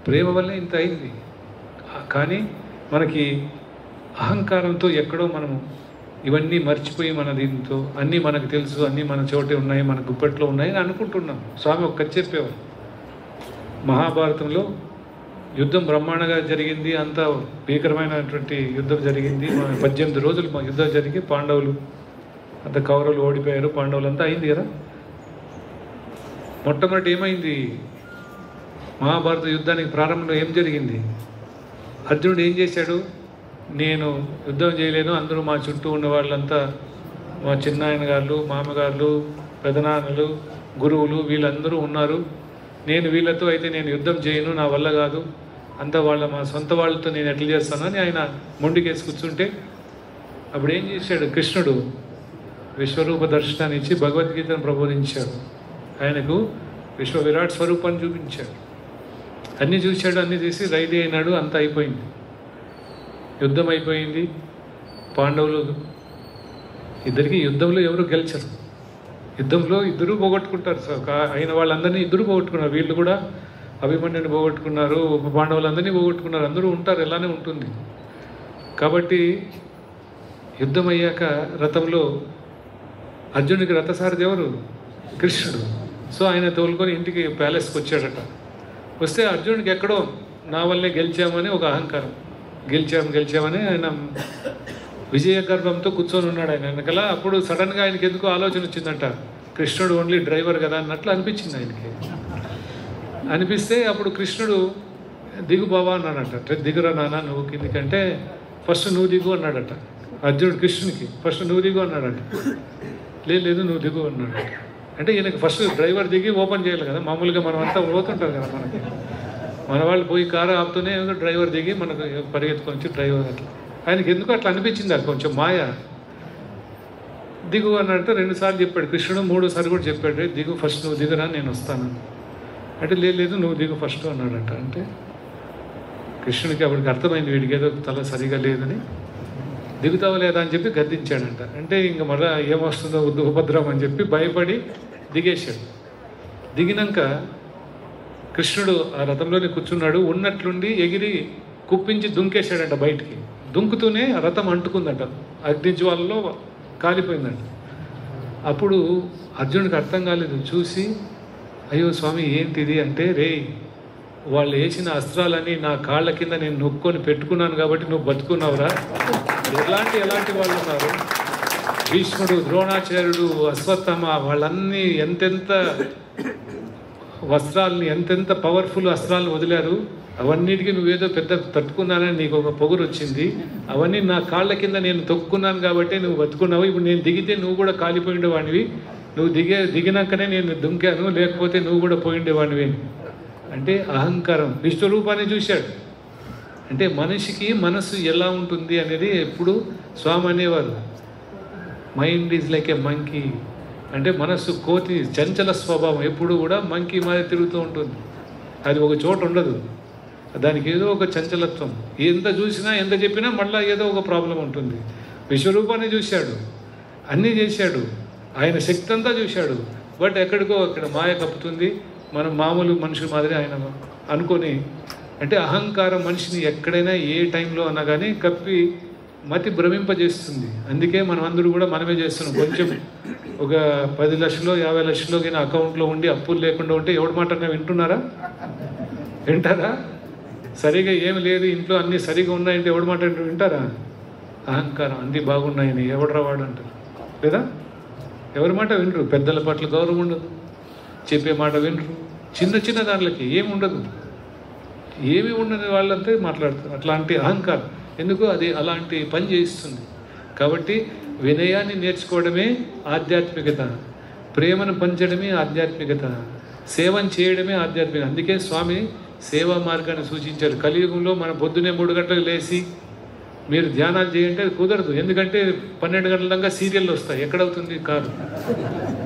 S1: ప్రేమ వల్లే ఇంత అయింది. కానీ మనకి అహంకారంతో ఎక్కడో మనము ఇవన్నీ మర్చిపోయి మన దీంతో అన్నీ మనకు తెలుసు, అన్నీ మన చోటే ఉన్నాయి, మన గుప్పెట్లో ఉన్నాయి అని అనుకుంటున్నాం. స్వామి ఒక్కటి చెప్పేవారు, మహాభారతంలో యుద్ధం బ్రహ్మాండంగా జరిగింది, అంత భీకరమైనటువంటి యుద్ధం జరిగింది. 18 రోజులు యుద్ధం జరిగి పాండవులు అంత కౌరవులు ఓడిపోయారు, పాండవులు అంతా అయింది కదా. మొట్టమొదటి ఏమైంది? మహాభారత యుద్ధానికి ప్రారంభంలో ఏం జరిగింది? అర్జునుడు ఏం చేశాడు? నేను యుద్ధం చేయలేను, అందరూ మా చుట్టూ ఉన్న వాళ్ళంతా మా చిన్నాయన గారు, మామగారులు, పెదనాన్నలు, గురువులు వీళ్ళందరూ ఉన్నారు. నేను వీళ్ళతో అయితే నేను యుద్ధం చేయను, నా వల్ల కాదు, అంతా మా సొంత వాళ్ళతో నేను ఎట్లా చేస్తాను అని ఆయన మొండికేసి కూర్చుంటే అప్పుడు ఏం చేశాడు? కృష్ణుడు విశ్వరూప దర్శనాన్ని ఇచ్చి భగవద్గీతను ప్రబోధించాడు. ఆయనకు విరాట్ స్వరూపాన్ని చూపించాడు. అన్నీ చూశాడు, అన్నీ చూసి రైతు అయినాడు. అంతా అయిపోయింది, యుద్ధం అయిపోయింది. పాండవులు ఇద్దరికి యుద్ధంలో ఎవరు గెలిచరు. యుద్ధంలో ఇద్దరూ పోగొట్టుకుంటారు. అయిన వాళ్ళందరినీ ఇద్దరు పోగొట్టుకున్నారు. వీళ్ళు కూడా అభిమన్యుని పోగొట్టుకున్నారు, పాండవులందరినీ పోగొట్టుకున్నారు. అందరూ ఉంటారు, ఎలానే ఉంటుంది. కాబట్టి యుద్ధం అయ్యాక రథంలో అర్జునుడికి రథసారథి ఎవరు? కృష్ణుడు. సో ఆయన తోలుకొని ఇంటికి ప్యాలెస్కి వచ్చాడట. వస్తే అర్జునుడికి ఎక్కడో నా వల్లే గెలిచామని ఒక అహంకారం, గెలిచామని ఆయన విజయ గర్భంతో కూర్చొని ఉన్నాడు ఆయన వెనకలా. అప్పుడు సడన్గా ఆయనకి ఎందుకో ఆలోచన వచ్చిందంట, కృష్ణుడు ఓన్లీ డ్రైవర్ కదా అన్నట్లు అనిపించింది ఆయనకి. అనిపిస్తే అప్పుడు కృష్ణుడు దిగు బావా అన్నాడట. దిగురా నాన్న నువ్వు కిందికంటే ఫస్ట్ నువ్వు దిగు అన్నాడట. అర్జునుడు కృష్ణునికి ఫస్ట్ నువ్వు దిగు అన్నాడు. లేదు నువ్వు దిగు అన్నాడు. అంటే ఈయనకి ఫస్ట్ డ్రైవర్ దిగి ఓపెన్ చేయాలి కదా. మామూలుగా మనం అంతా పోతుంటాం కదా, మనకి మన వాళ్ళు పోయి కారు ఆపుతూనే డ్రైవర్ దిగి మనకు పరిగెత్తుకొని డ్రైవర్ అట్లా. ఆయనకి ఎందుకు అట్లా అనిపించింది, అది కొంచెం మాయ. దిగు అన్నట్టు 2 సార్లు చెప్పాడు కృష్ణుడు, 3 సార్లు కూడా చెప్పాడు దిగు ఫస్ట్, నువ్వు దిగురా నేను వస్తాను అంటే లేదు నువ్వు దిగు ఫస్ట్ అన్నాడంట. అంటే కృష్ణుడికి అప్పటికి అర్థమైంది వీడికి ఏదో తల సరిగా లేదని. దిగుతావా లేదా అని చెప్పి గద్దించాడంట. అంటే ఇంక మళ్ళీ ఏమొస్తుందో ఉపద్రవం అని చెప్పి భయపడి దిగేశాడు. దిగినాక కృష్ణుడు ఆ రథంలోనే కూర్చున్నాడు. ఉన్నట్లుండి ఎగిరి కుప్పించి దుంకేశాడంట బయటికి. దుంకుతూనే ఆ రథం అంటుకుందంట, అగ్నిజ్వాలలో కాలిపోయిందంట. అప్పుడు అర్జునుడికి అర్థం కాలేదు. చూసి అయ్యో స్వామి ఏంటిది అంటే, రే వాళ్ళు వేసిన అస్త్రాలని నా కాళ్ళ కింద నేను నొక్కొని పెట్టుకున్నాను కాబట్టి నువ్వు బతుకున్నావురా. ఎలాంటి వాళ్ళు ఉన్నారు, భీష్ముడు, ద్రోణాచార్యుడు, అశ్వత్థామ, వాళ్ళన్నీ ఎంతెంత వస్త్రాలని ఎంతెంత పవర్ఫుల్ అస్త్రాలను వదిలారు. అవన్నిటికీ నువ్వేదో పెద్ద తట్టుకున్నానని నీకు ఒక పొగురు వచ్చింది. అవన్నీ నా కాళ్ళ కింద నేను తొక్కున్నాను కాబట్టి నువ్వు బతుకున్నావు. ఇప్పుడు నేను దిగితే నువ్వు కూడా కాలిపోయిండేవాడివి. నువ్వు దిగినాకనే నేను దుంకాను, లేకపోతే నువ్వు కూడా పోయిండేవాడివి. అంటే అహంకారం. విశ్వరూపాన్ని చూశాడు. అంటే మనిషికి మనసు ఎలా ఉంటుంది అనేది ఎప్పుడు స్వామి అనేవారు, mind is like A monkey. అంటే మనస్సు కోతి, చంచల స్వభావం, ఎప్పుడు కూడా మంకీ మాది తిరుగుతూ ఉంటుంది. అది ఒక చోట ఉండదు, దానికి ఏదో ఒక చంచలత్వం. ఎంత చూసినా ఎంత చెప్పినా మళ్ళీ ఏదో ఒక ప్రాబ్లం ఉంటుంది. విశ్వరూపాన్ని చూశాడు, అన్నీ చేశాడు, ఆయన శక్తి అంతా చూశాడు. బట్ ఎక్కడికో అక్కడ మాయ కప్పుతుంది. మనం మామూలు మనుషుల మాదిరి ఆయన అనుకొని, అంటే అహంకారం మనిషిని ఎక్కడైనా ఏ టైంలో అన్నా కానీ కప్పి మతి భ్రమింపజేస్తుంది. అందుకే మనం అందరూ కూడా మనమే చేస్తున్నాం. కొంచెం ఒక 10 లక్షలు 50 లక్షలు కానీ అకౌంట్లో ఉండి అప్పులు లేకుండా ఉంటే ఎవడి మాట వింటున్నారా? వింటారా? సరిగా ఏమి లేదు ఇంట్లో అన్నీ సరిగా ఉన్నాయంటే ఎవడి మాట వింటారా? అహంకారం, అన్నీ బాగున్నాయని ఎవడరా వాడు అంటారు లేదా? ఎవరి మాట వినరు. పెద్దల పట్ల గౌరవం ఉండదు, చెప్పే మాట వినరు. చిన్న దాంట్లకి ఏమి ఉండదు, ఏమి ఉండని వాళ్ళంతా మాట్లాడతారు. అట్లాంటి అహంకారం ఎందుకు? అది అలాంటి పని చేయిస్తుంది. కాబట్టి వినయాన్ని నేర్చుకోవడమే ఆధ్యాత్మికత, ప్రేమను పంచడమే ఆధ్యాత్మికత, సేవను చేయడమే ఆధ్యాత్మికత. అందుకే స్వామి సేవా మార్గాన్ని సూచించారు. కలియుగంలో మన పొద్దునే 3 గంటలకు లేచి మీరు ధ్యానాలు చేయంటే అది కుదరదు. ఎందుకంటే 12 గంటల దాకా సీరియల్ వస్తాయి. ఎక్కడవుతుంది? కాదు,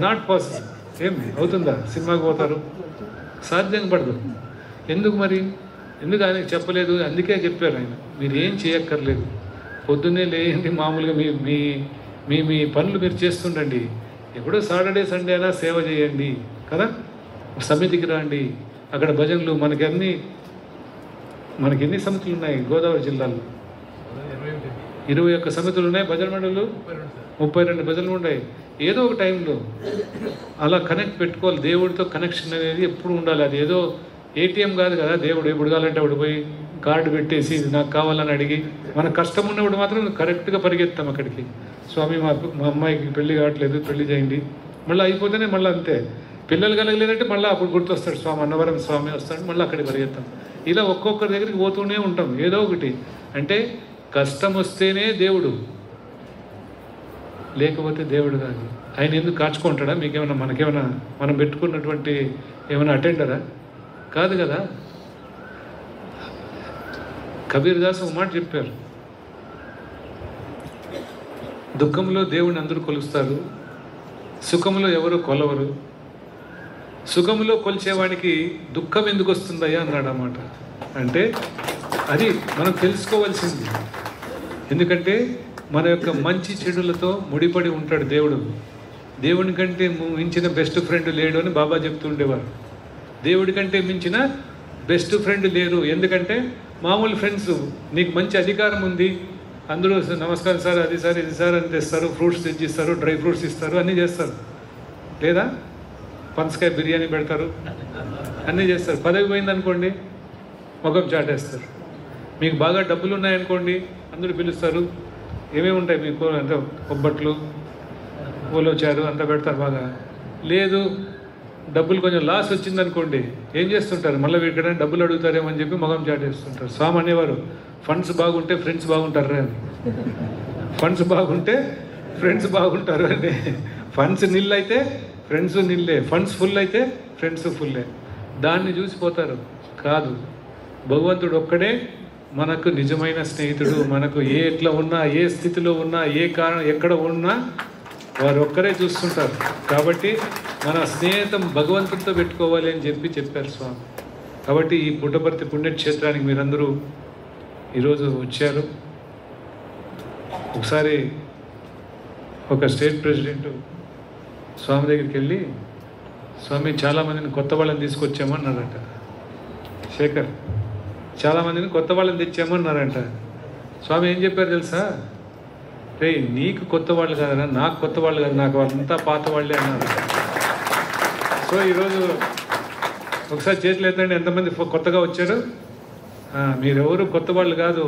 S1: నాట్ పాసిబుల్. ఏం అవుతుందా? సినిమాకి పోతారు, సాధ్యం పడదు. ఎందుకు మరి? ఎందుకు ఆయనకు చెప్పలేదు? అందుకే చెప్పారు ఆయన, మీరు ఏం చేయక్కర్లేదు, పొద్దున్నే లేయండి, మామూలుగా మీ మీ మీ మీ పనులు మీరు చేస్తుండండి. ఎప్పుడో సాటర్డే సండే అయినా సేవ చేయండి కదా, సమితికి రండి, అక్కడ భజనలు. మనకి ఎన్ని సమితులు ఉన్నాయి గోదావరి జిల్లాలో? 21 సమితులు ఉన్నాయి. భజన మండలు 32 భజనలు ఉన్నాయి. ఏదో ఒక టైంలో అలా కనెక్ట్ పెట్టుకోవాలి. దేవుడితో కనెక్షన్ అనేది ఎప్పుడు ఉండాలి. అది ఏదో ఏటీఎం కాదు కదా. దేవుడు ఎప్పుడు కావాలంటే అప్పుడు పోయి కార్డు పెట్టేసి ఇది నాకు కావాలని అడిగి, మన కష్టం ఉన్నప్పుడు మాత్రం కరెక్ట్గా పరిగెత్తాం అక్కడికి. స్వామి మా అమ్మాయికి పెళ్లి కావట్లేదు, పెళ్లి చేయండి. మళ్ళీ అయిపోతేనే మళ్ళీ అంతే. పిల్లలు కలగలేదంటే మళ్ళీ అప్పుడు గుర్తొస్తాడు స్వామి, అన్నవరం స్వామి వస్తాడు, మళ్ళీ అక్కడికి పరిగెత్తాం. ఇలా ఒక్కొక్కరి దగ్గరికి పోతూనే ఉంటాం ఏదో ఒకటి. అంటే కష్టం వస్తేనే దేవుడు, లేకపోతే దేవుడు కాదు. ఆయన ఎందుకు కాచుకుంటాడా? మీకేమైనా మనకేమైనా మనం పెట్టుకున్నటువంటి ఏమైనా అటెండరా? కాదు కదా. కబీర్ దాస్ ఒక మాట చెప్పారు, దుఃఖంలో దేవుడిని అందరూ కొలుస్తారు, సుఖంలో ఎవరు కొలవరు. సుఖంలో కొలిచేవాడికి దుఃఖం ఎందుకు వస్తుందయ్యా అన్నాడు అన్నమాట. అంటే అది మనం తెలుసుకోవాల్సింది. ఎందుకంటే మన యొక్క మంచి చెడులతో ముడిపడి ఉంటాడు దేవుడు. దేవుని కంటే మించిన బెస్ట్ ఫ్రెండ్ లేడు అని బాబా చెప్తుండేవారు. దేవుడి కంటే మించిన బెస్ట్ ఫ్రెండ్ లేరు. ఎందుకంటే మామూలు ఫ్రెండ్స్, నీకు మంచి అధికారం ఉంది, అందరూ నమస్కారం సార్, అది సార్, ఇది సార్ అని తెస్తారు, ఫ్రూట్స్ తెచ్చిస్తారు, డ్రై ఫ్రూట్స్ ఇస్తారు, అన్నీ చేస్తారు. లేదా పనసకాయ బిర్యానీ పెడతారు, అన్నీ చేస్తారు. పదవి పోయిందనుకోండి ముఖం చాటేస్తారు. మీకు బాగా డబ్బులు ఉన్నాయనుకోండి అందరూ పిలుస్తారు. ఏమేమి ఉంటాయి మీకు అంటే ఒబ్బట్లు, పూలొచ్చారు అంతా పెడతారు బాగా. లేదు డబ్బులు కొంచెం లాస్ వచ్చిందనుకోండి ఏం చేస్తుంటారు? మళ్ళీ ఇక్కడ డబ్బులు అడుగుతారేమో అని చెప్పి ముఖం చాటేస్తుంటారు. స్వామి అనేవారు, ఫండ్స్ బాగుంటే ఫ్రెండ్స్ బాగుంటారా అని. ఫండ్స్ బాగుంటే ఫ్రెండ్స్ బాగుంటారు అంటే ఫండ్స్ నిల్ అయితే ఫ్రెండ్స్ నిల్లే, ఫండ్స్ ఫుల్ అయితే ఫ్రెండ్స్ ఫుల్లే. దాన్ని చూసిపోతారు. కాదు, భగవంతుడు ఒక్కడే మనకు నిజమైన స్నేహితుడు. మనకు ఎట్లా ఉన్నా, ఏ స్థితిలో ఉన్నా, ఏ కారణం ఎక్కడ ఉన్నా వారు ఒక్కరే చూస్తుంటారు. కాబట్టి మన స్నేహితం భగవంతుడితో పెట్టుకోవాలి అని చెప్పారు స్వామి. కాబట్టి ఈ పుట్టపర్తి పుణ్యక్షేత్రానికి మీరందరూ ఈరోజు వచ్చారు. ఒకసారి ఒక స్టేట్ ప్రెసిడెంట్ స్వామి దగ్గరికి వెళ్ళి, స్వామి చాలామందిని కొత్త వాళ్ళని తీసుకొచ్చామన్నారంట. శేఖర్, చాలామందిని కొత్త వాళ్ళని తెచ్చామన్నారంట. స్వామి ఏం చెప్పారు తెలుసా? రే, నీకు కొత్త వాళ్ళు కాదరా, నాకు కొత్త వాళ్ళు కాదు, నాకు వాళ్ళంతా పాత వాళ్ళే అన్నారు. సో ఈరోజు ఒకసారి చేతులు ఎత్తండి, ఎంతమంది కొత్తగా వచ్చారు? మీరెవరు కొత్త వాళ్ళు కాదు,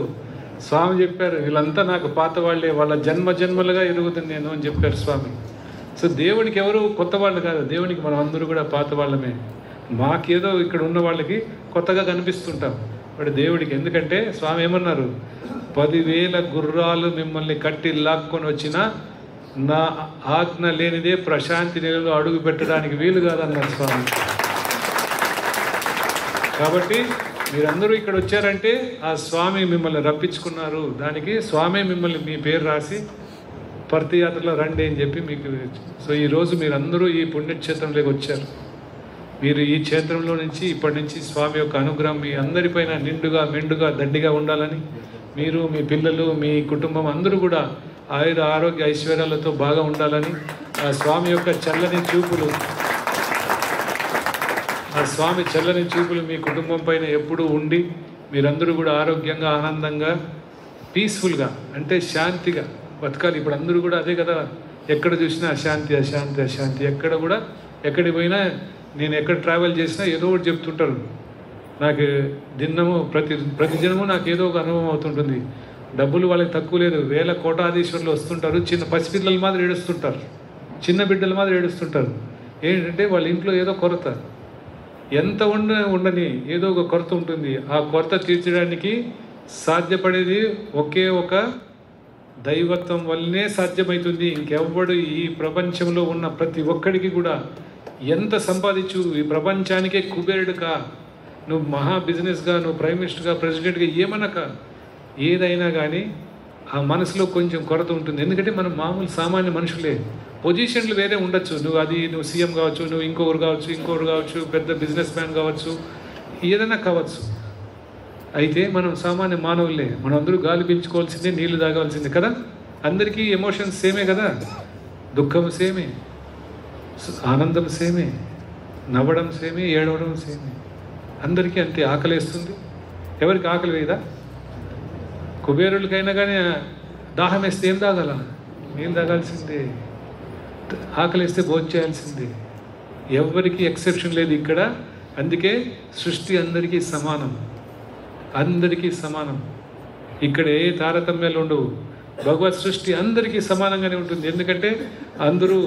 S1: స్వామి చెప్పారు వీళ్ళంతా నాకు పాత వాళ్ళే, వాళ్ళ జన్మ జన్మలుగా ఎరుగుతుంది నేను అని చెప్పారు స్వామి. సో దేవునికి ఎవరు కొత్త వాళ్ళు కాదు, దేవునికి మనం అందరూ కూడా పాత వాళ్ళమే. మాకేదో ఇక్కడ ఉన్న వాళ్ళకి కొత్తగా కనిపిస్తుంటాం, బట్ దేవుడికి ఎందుకంటే స్వామి ఏమన్నారు? 10,000 గుర్రాలు మిమ్మల్ని కట్టి లాక్కొని వచ్చినా నా ఆజ్ఞ లేనిదే ప్రశాంతి నెలలో అడుగు పెట్టడానికి వీలు కాదన్నారు స్వామి. కాబట్టి మీరందరూ ఇక్కడ వచ్చారంటే ఆ స్వామి మిమ్మల్ని రప్పించుకున్నారు. దానికి స్వామి మిమ్మల్ని మీ పేరు రాసి పర్తి యాత్రలో రండి అని చెప్పి మీకు. సో ఈరోజు మీరందరూ ఈ పుణ్యక్షేత్రంలోకి వచ్చారు. మీరు ఈ క్షేత్రంలో నుంచి ఇప్పటి నుంచి స్వామి యొక్క అనుగ్రహం మీ అందరిపైన నిండుగా మెండుగా దండిగా ఉండాలని, మీరు మీ పిల్లలు మీ కుటుంబం అందరూ కూడా ఆయుర ఆరోగ్య ఐశ్వర్యాలతో బాగా ఉండాలని, ఆ స్వామి యొక్క చల్లని చూపులు మీ కుటుంబం పైన ఎప్పుడూ ఉండి మీరందరూ కూడా ఆరోగ్యంగా ఆనందంగా పీస్ఫుల్గా అంటే శాంతిగా బతకాలి. ఇప్పుడు అందరూ కూడా అదే కదా, ఎక్కడ చూసినా అశాంతి అశాంతి అశాంతి. ఎక్కడ కూడా ఎక్కడికి పోయినా, నేను ఎక్కడ ట్రావెల్ చేసినా ఏదో ఒకటి చెప్తుంటారు. నాకు దినము ప్రతి దినము నాకు ఏదో ఒక అనుభవం అవుతుంటుంది. డబ్బులు వాళ్ళకి తక్కువ లేదు, వేల కోటాధీశ్వరులు వస్తుంటారు, చిన్న పసిపిల్లల మాదిరి ఏడుస్తుంటారు, చిన్న బిడ్డల మాదిరి ఏడుస్తుంటారు. ఏంటంటే వాళ్ళ ఇంట్లో ఏదో కొరత, ఎంత ఉండని ఏదో ఒక కొరత ఉంటుంది. ఆ కొరత తీర్చడానికి సాధ్యపడేది ఒకే ఒక దైవత్వం వల్లనే సాధ్యమవుతుంది. ఇంకెవ్వడు ఈ ప్రపంచంలో ఉన్న ప్రతి ఒక్కడికి కూడా ఎంత సంపాదించు, ఈ ప్రపంచానికే కుబేరుడుగా, నువ్వు మహా బిజినెస్గా, నువ్వు ప్రైమ్ మినిస్టర్గా, ప్రెసిడెంట్గా, ఏమనక ఏదైనా కానీ ఆ మనసులో కొంచెం కొరత ఉంటుంది. ఎందుకంటే మనం మామూలు సామాన్య మనుషులే. పొజిషన్లు వేరే ఉండొచ్చు, నువ్వు సీఎం కావచ్చు, నువ్వు ఇంకొకరు కావచ్చు, పెద్ద బిజినెస్ మ్యాన్ కావచ్చు, ఏదైనా కావచ్చు. అయితే మనం సామాన్య మానవులే. మనం అందరూ గాలి పీల్చుకోవాల్సిందే, నీళ్లు తాగవలసిందే కదా. అందరికీ ఎమోషన్స్ సేమే కదా, దుఃఖం సేమే, ఆనందం సేమే, నవ్వడం సేమే, ఏడవడం సేమే. అందరికీ అంతే. ఆకలేస్తుంది, ఎవరికి ఆకలి వేయదా? కుబేరులకైనా కానీ దాహం వేస్తే ఏం తాగాల? నీళ్ళు తాగాల్సిందే. ఆకలిస్తే భోజనం చేయాల్సిందే. ఎవరికి ఎక్సెప్షన్ లేదు ఇక్కడ. అందుకే సృష్టి అందరికీ సమానం, అందరికీ సమానం. ఇక్కడ ఏ తారతమ్యాలు ఉండవు. భగవత్ సృష్టి అందరికీ సమానంగానే ఉంటుంది. ఎందుకంటే అందరూ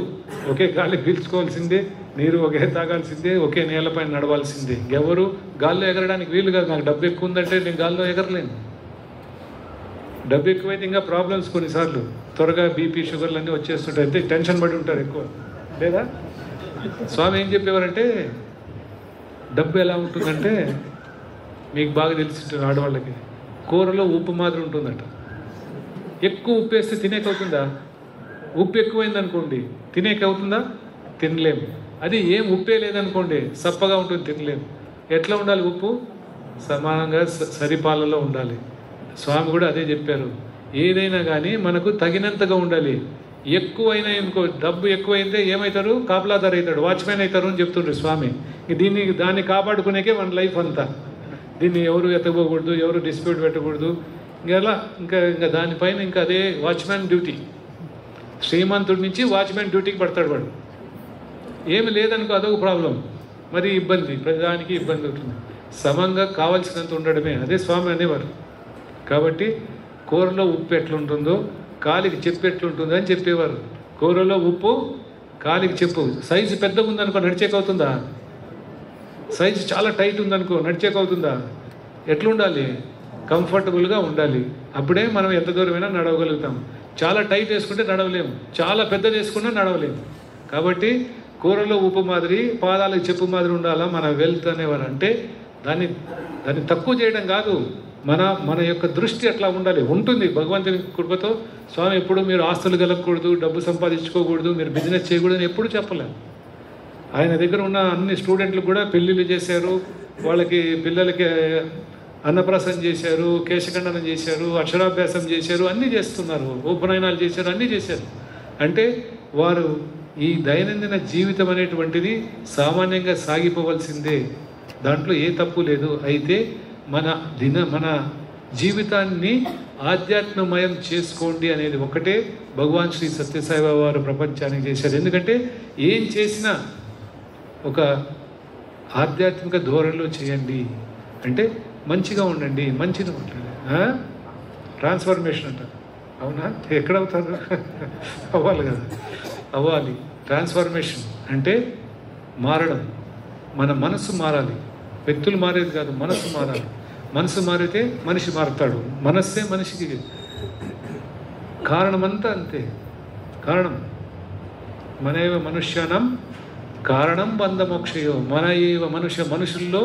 S1: ఒకే గాలి పీల్చుకోవాల్సిందే, నీరు ఒకే తాగాల్సిందే, ఒకే నేలపైన నడవాల్సిందే. ఎవరు గాల్లో ఎగరడానికి వీలు కాదు. నాకు డబ్బు ఎక్కువ ఉందంటే నేను గాల్లో ఎగరలేను. డబ్బు ఎక్కువైతే ఇంకా ప్రాబ్లమ్స్ కొన్నిసార్లు త్వరగా బీపీ షుగర్లు అన్నీ వచ్చేస్తుంటాయి. అయితే టెన్షన్ పడి ఉంటారు ఎక్కువ, లేదా? స్వామి ఏం చెప్పేవారంటే డబ్బు ఎలా ఉంటుందంటే, మీకు బాగా తెలిసి ఆడవాళ్ళకి కూరలో ఉప్పు మాదిరి ఉంటుందట. ఎక్కువ ఉప్పు వేస్తే తినేక అవుతుందా? ఉప్పు ఎక్కువైంది అనుకోండి తినేక అవుతుందా? తినలేము. అది ఏం ఉప్పే లేదనుకోండి సప్పగా ఉంటుంది, తినలేము. ఎట్లా ఉండాలి? ఉప్పు సమానంగా సరిపాలలో ఉండాలి. స్వామి కూడా అదే చెప్పారు. ఏదైనా కానీ మనకు తగినంతగా ఉండాలి. ఎక్కువైనా ఇంకో డబ్బు ఎక్కువైతే ఏమవుతారు? కాపలాదారు అవుతాడు, వాచ్మెన్ అవుతారు అని చెప్తుండ్రు స్వామి. దాన్ని కాపాడుకునేకే మన లైఫ్ అంతా. దీన్ని ఎవరు ఎత్తకపోకూడదు, ఎవరు డిస్ప్యూట్ పెట్టకూడదు. ఇంకా దానిపైన ఇంకా అదే వాచ్మెన్ డ్యూటీ. శ్రీమంతుడి నుంచి వాచ్మెన్ డ్యూటీకి పడతాడు వాడు. ఏమి లేదనుకో అదొక ప్రాబ్లం, మరి ఇబ్బంది, ప్రతిదానికి ఇబ్బంది ఉంటుంది. సమంగా కావాల్సినంత ఉండడమే అదే స్వామి అనేవారు. కాబట్టి కూరలో ఉప్పు ఎట్లుంటుందో కాలికి చెప్పు ఎట్లుంటుందో అని చెప్పేవారు. కూరలో ఉప్పు కాలికి చెప్పు. సైజు పెద్దగా ఉందనుకో నడిచేకవుతుందా? సైజు చాలా టైట్ ఉందనుకో నడిచేకవుతుందా? ఎట్లుండాలి? కంఫర్టబుల్గా ఉండాలి. అప్పుడే మనం ఎంత దూరమైనా నడవగలుగుతాం. చాలా టైట్ వేసుకుంటే నడవలేము, చాలా పెద్దది వేసుకున్నా నడవలేము. కాబట్టి కూరలో ఉప్పు మాదిరి, పాదాలకు చెప్పు మాదిరి ఉండాలా మన వెల్త్ అనేవారు. అంటే దాన్ని తక్కువ చేయడం కాదు, మన యొక్క దృష్టి అట్లా ఉండాలి. ఉంటుంది భగవంతుని కృపతో. స్వామి ఎప్పుడు మీరు ఆస్తులు కలగకూడదు, డబ్బు సంపాదించుకోకూడదు, మీరు బిజినెస్ చేయకూడదు అని ఎప్పుడు చెప్పలేము. ఆయన దగ్గర ఉన్న అన్ని స్టూడెంట్లకు కూడా పెళ్ళిళ్ళు చేశారు, వాళ్ళకి పిల్లలకి అన్నప్రాసన చేశారు, కేశఖండనం చేశారు, అక్షరాభ్యాసం చేశారు, అన్నీ చేస్తున్నారు, ఉపనయనాలు చేశారు, అన్నీ చేశారు. అంటే వారు ఈ దైనందిన జీవితం అనేటువంటిది సామాన్యంగా సాగిపోవలసిందే, దాంట్లో ఏ తప్పు లేదు. అయితే మన జీవితాన్ని ఆధ్యాత్మమయం చేసుకోండి అనేది ఒకటే భగవాన్ శ్రీ సత్యసాయిబాబా వారు ప్రపంచానికి చేశారు. ఎందుకంటే ఏం చేసినా ఒక ఆధ్యాత్మిక ధోరణిలో చేయండి, అంటే మంచిగా ఉండండి, మంచిగా ఉండండి. ట్రాన్స్ఫర్మేషన్ అంటారు, అవునా? ఎక్కడ అవుతారు? అవ్వాలి కదా, అవ్వాలి. ట్రాన్స్ఫర్మేషన్ అంటే మారడం. మన మనసు మారాలి, వ్యక్తులు మారేది కాదు, మనసు మారాలి. మనసు మారితే మనిషి మారుతాడు. మనస్సే మనిషికి కారణమంతా అంతే. కారణం మనైవ మనుష్యానం కారణం బంధమోక్షయో. మన ఏవ మనుషుల్లో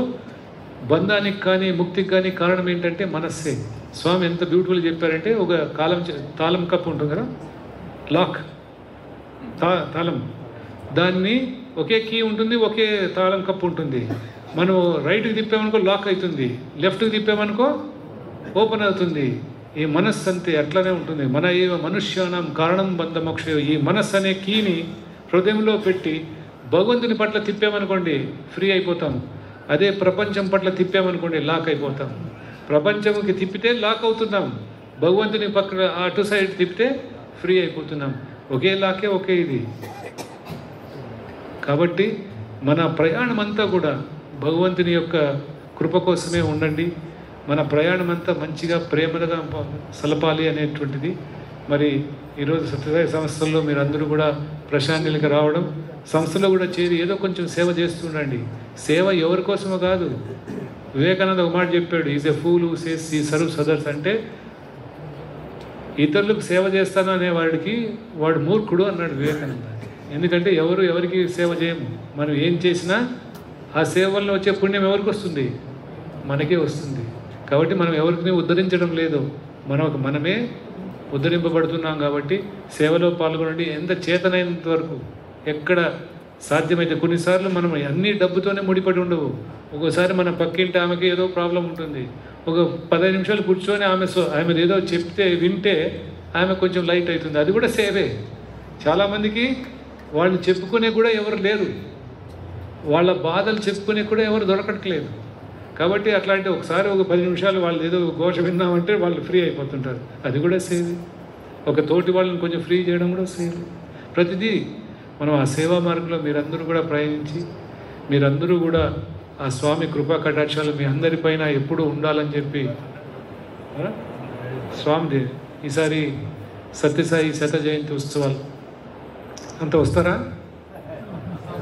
S1: బంధానికి కానీ ముక్తికి కానీ కారణం ఏంటంటే మనస్సే. స్వామి ఎంత బ్యూటిఫుల్ చెప్పారంటే, ఒక తాళం కప్పు ఉంటుంది కదా, లాక్, తాళం, దాన్ని ఒకే కీ ఉంటుంది, ఒకే తాళం కప్పు ఉంటుంది. మనం రైట్కి తిప్పామనుకో లాక్ అవుతుంది, లెఫ్ట్కి తిప్పామనుకో ఓపెన్ అవుతుంది. ఈ మనస్సు అంతే, అట్లనే ఉంటుంది. మన ఏవ మనుష్యానం కారణం బంధమోక్షయో. ఈ మనస్సు అనే కీని హృదయంలో పెట్టి భగవంతుని పట్ల తిప్పామనుకోండి ఫ్రీ అయిపోతాం. అదే ప్రపంచం పట్ల తిప్పామనుకోండి లాక్ అయిపోతాం. ప్రపంచంకి తిప్పితే లాక్ అవుతున్నాం, భగవంతుని పక్కన అటు సైడ్ తిప్పితే ఫ్రీ అయిపోతున్నాం. ఒకే లాకే, ఒకే ఇది. కాబట్టి మన ప్రయాణం అంతా కూడా భగవంతుని యొక్క కృప కోసమే ఉండండి. మన ప్రయాణం అంతా మంచిగా ప్రేమగా సలపాలి అనేటువంటిది. మరి ఈరోజు సత్యసాయి సంస్థల్లో మీరందరూ కూడా ప్రశాంతికి రావడం, సంస్థలో కూడా చేరి ఏదో కొంచెం సేవ చేస్తుండండి. సేవ ఎవరి కోసమో కాదు. వివేకానంద ఒక మాట చెప్పాడు, is a fool who says he serves others. అంటే ఇతరులకు సేవ చేస్తాను అనే వాడికి వాడు మూర్ఖుడు అన్నాడు వివేకానంద. ఎందుకంటే ఎవరికి సేవ చేయము. మనం ఏం చేసినా ఆ సేవ వల్ల వచ్చే పుణ్యం ఎవరికి వస్తుంది? మనకే వస్తుంది. కాబట్టి మనం ఎవరిని ఉద్ధరించడం లేదు, మనమే ఉద్ధరింపబడుతున్నాం. కాబట్టి సేవలో పాల్గొనండి. ఎంత చేతనైనంత వరకు, ఎక్కడ సాధ్యమైతే. కొన్నిసార్లు మనం అన్ని డబ్బుతోనే ముడిపడి ఉండవు. ఒక్కోసారి మన పక్కింటి ఆమెకి ఏదో ప్రాబ్లం ఉంటుంది, ఒక 15 నిమిషాలు కూర్చొని ఆమె ఏదో చెప్తే వింటే ఆమె కొంచెం లైట్ అవుతుంది. అది కూడా సేవే. చాలామందికి వాళ్ళు చెప్పుకునే కూడా ఎవరు లేరు, వాళ్ళ బాధలు చెప్పుకునే కూడా ఎవరు దొరకట్లేదు. కాబట్టి అట్లాంటి ఒకసారి ఒక 10 నిమిషాలు వాళ్ళు ఏదో ఘోష విన్నామంటే వాళ్ళు ఫ్రీ అయిపోతుంటారు. అది కూడా సేవే. ఒక తోటి వాళ్ళని కొంచెం ఫ్రీ చేయడం కూడా సేవే. ప్రతిదీ మనం ఆ సేవా మార్గంలో మీరందరూ కూడా ప్రయాణించి, మీరందరూ కూడా ఆ స్వామి కృపా కటాక్షాలు మీ అందరిపైన ఎప్పుడూ ఉండాలని చెప్పి స్వామిది ఈసారి సత్యసాయి శత జయంతి ఉత్సవాలు అంతా వస్తారా?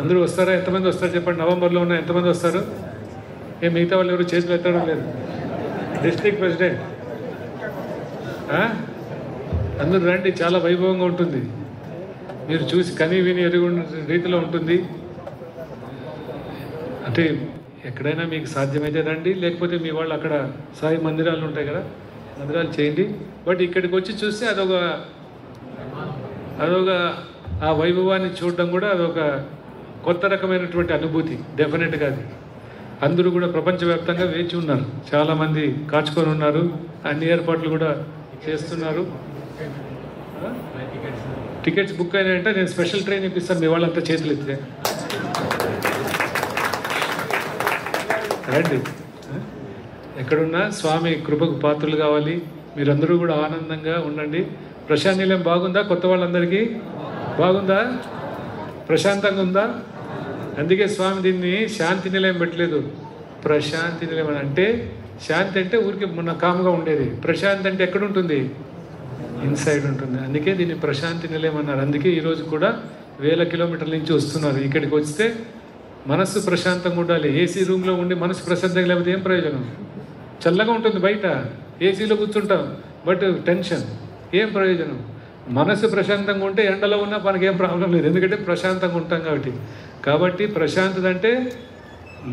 S1: అందరూ వస్తారా? ఎంతమంది వస్తారు చెప్పండి. నవంబర్లో ఉన్న ఎంతమంది వస్తారు? మిగతా వాళ్ళు ఎవరు చేతులు ఎత్తడం లేదు. డిస్ట్రిక్ట్ ప్రెసిడెంట్ అందరూ రండి, చాలా వైభవంగా ఉంటుంది. మీరు చూసి కనీ విని ఎరుగు రీతిలో ఉంటుంది. అంటే ఎక్కడైనా మీకు సాధ్యమైతే రండి, లేకపోతే మీ వాళ్ళు అక్కడ సాయి మందిరాలు ఉంటాయి కదా, మందిరాలు చేయండి. బట్ ఇక్కడికి వచ్చి చూస్తే అదొక ఆ వైభవాన్ని చూడడం కూడా అదొక కొత్త రకమైనటువంటి అనుభూతి. డెఫినెట్గా అది అందరూ కూడా ప్రపంచవ్యాప్తంగా వేచి ఉన్నారు, చాలామంది కాచుకొని ఉన్నారు, అన్ని ఏర్పాట్లు కూడా చేస్తున్నారు. టికెట్స్ బుక్ అయినాయంటే నేను స్పెషల్ ట్రైన్ ఇప్పిస్తాను, మీ వాళ్ళంతా చేతులు ఎత్తే రండి. ఎక్కడున్నా స్వామి కృపకు పాత్రలు కావాలి. మీరందరూ కూడా ఆనందంగా ఉండండి. ప్రశాంతి నిలయం బాగుందా? కొత్త వాళ్ళందరికీ బాగుందా? ప్రశాంతంగా ఉందా? అందుకే స్వామి దీన్ని శాంతి నిలయం పెట్టలేదు, ప్రశాంతి నిలయం. అంటే శాంతి అంటే ఊరికి మొన్న కామ్గా ఉండేది, ప్రశాంతి అంటే ఎక్కడ ఉంటుంది? ఇన్సైడ్ ఉంటుంది. అందుకే దీన్ని ప్రశాంతి నిలయం అన్నారు. అందుకే ఈరోజు కూడా వేల కిలోమీటర్ల నుంచి వస్తున్నారు. ఇక్కడికి వస్తే మనస్సు ప్రశాంతంగా ఉండాలి. ఏసీ రూమ్లో ఉండి మనసు ప్రశాంతంగా లేకపోతే ఏం ప్రయోజనం? చల్లగా ఉంటుంది బయట, ఏసీలో కూర్చుంటాం, బట్ టెన్షన్, ఏం ప్రయోజనం? మనసు ప్రశాంతంగా ఉంటే ఎండలో ఉన్నా మనకేం ప్రాబ్లం లేదు, ఎందుకంటే ప్రశాంతంగా ఉంటాం కాబట్టి ప్రశాంతత అంటే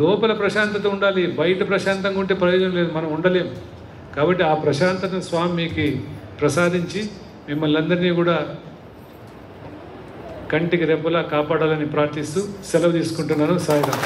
S1: లోపల ప్రశాంతత ఉండాలి, బయట ప్రశాంతంగా ఉంటే ప్రయోజనం లేదు, మనం ఉండలేం. కాబట్టి ఆ ప్రశాంతతను స్వామి మీకు ప్రసాదించి మిమ్మల్ని అందరినీ కూడా కంటికి రెప్పలా కాపాడాలని ప్రార్థిస్తూ సెలవు తీసుకుంటున్నాను. సాయిరాం.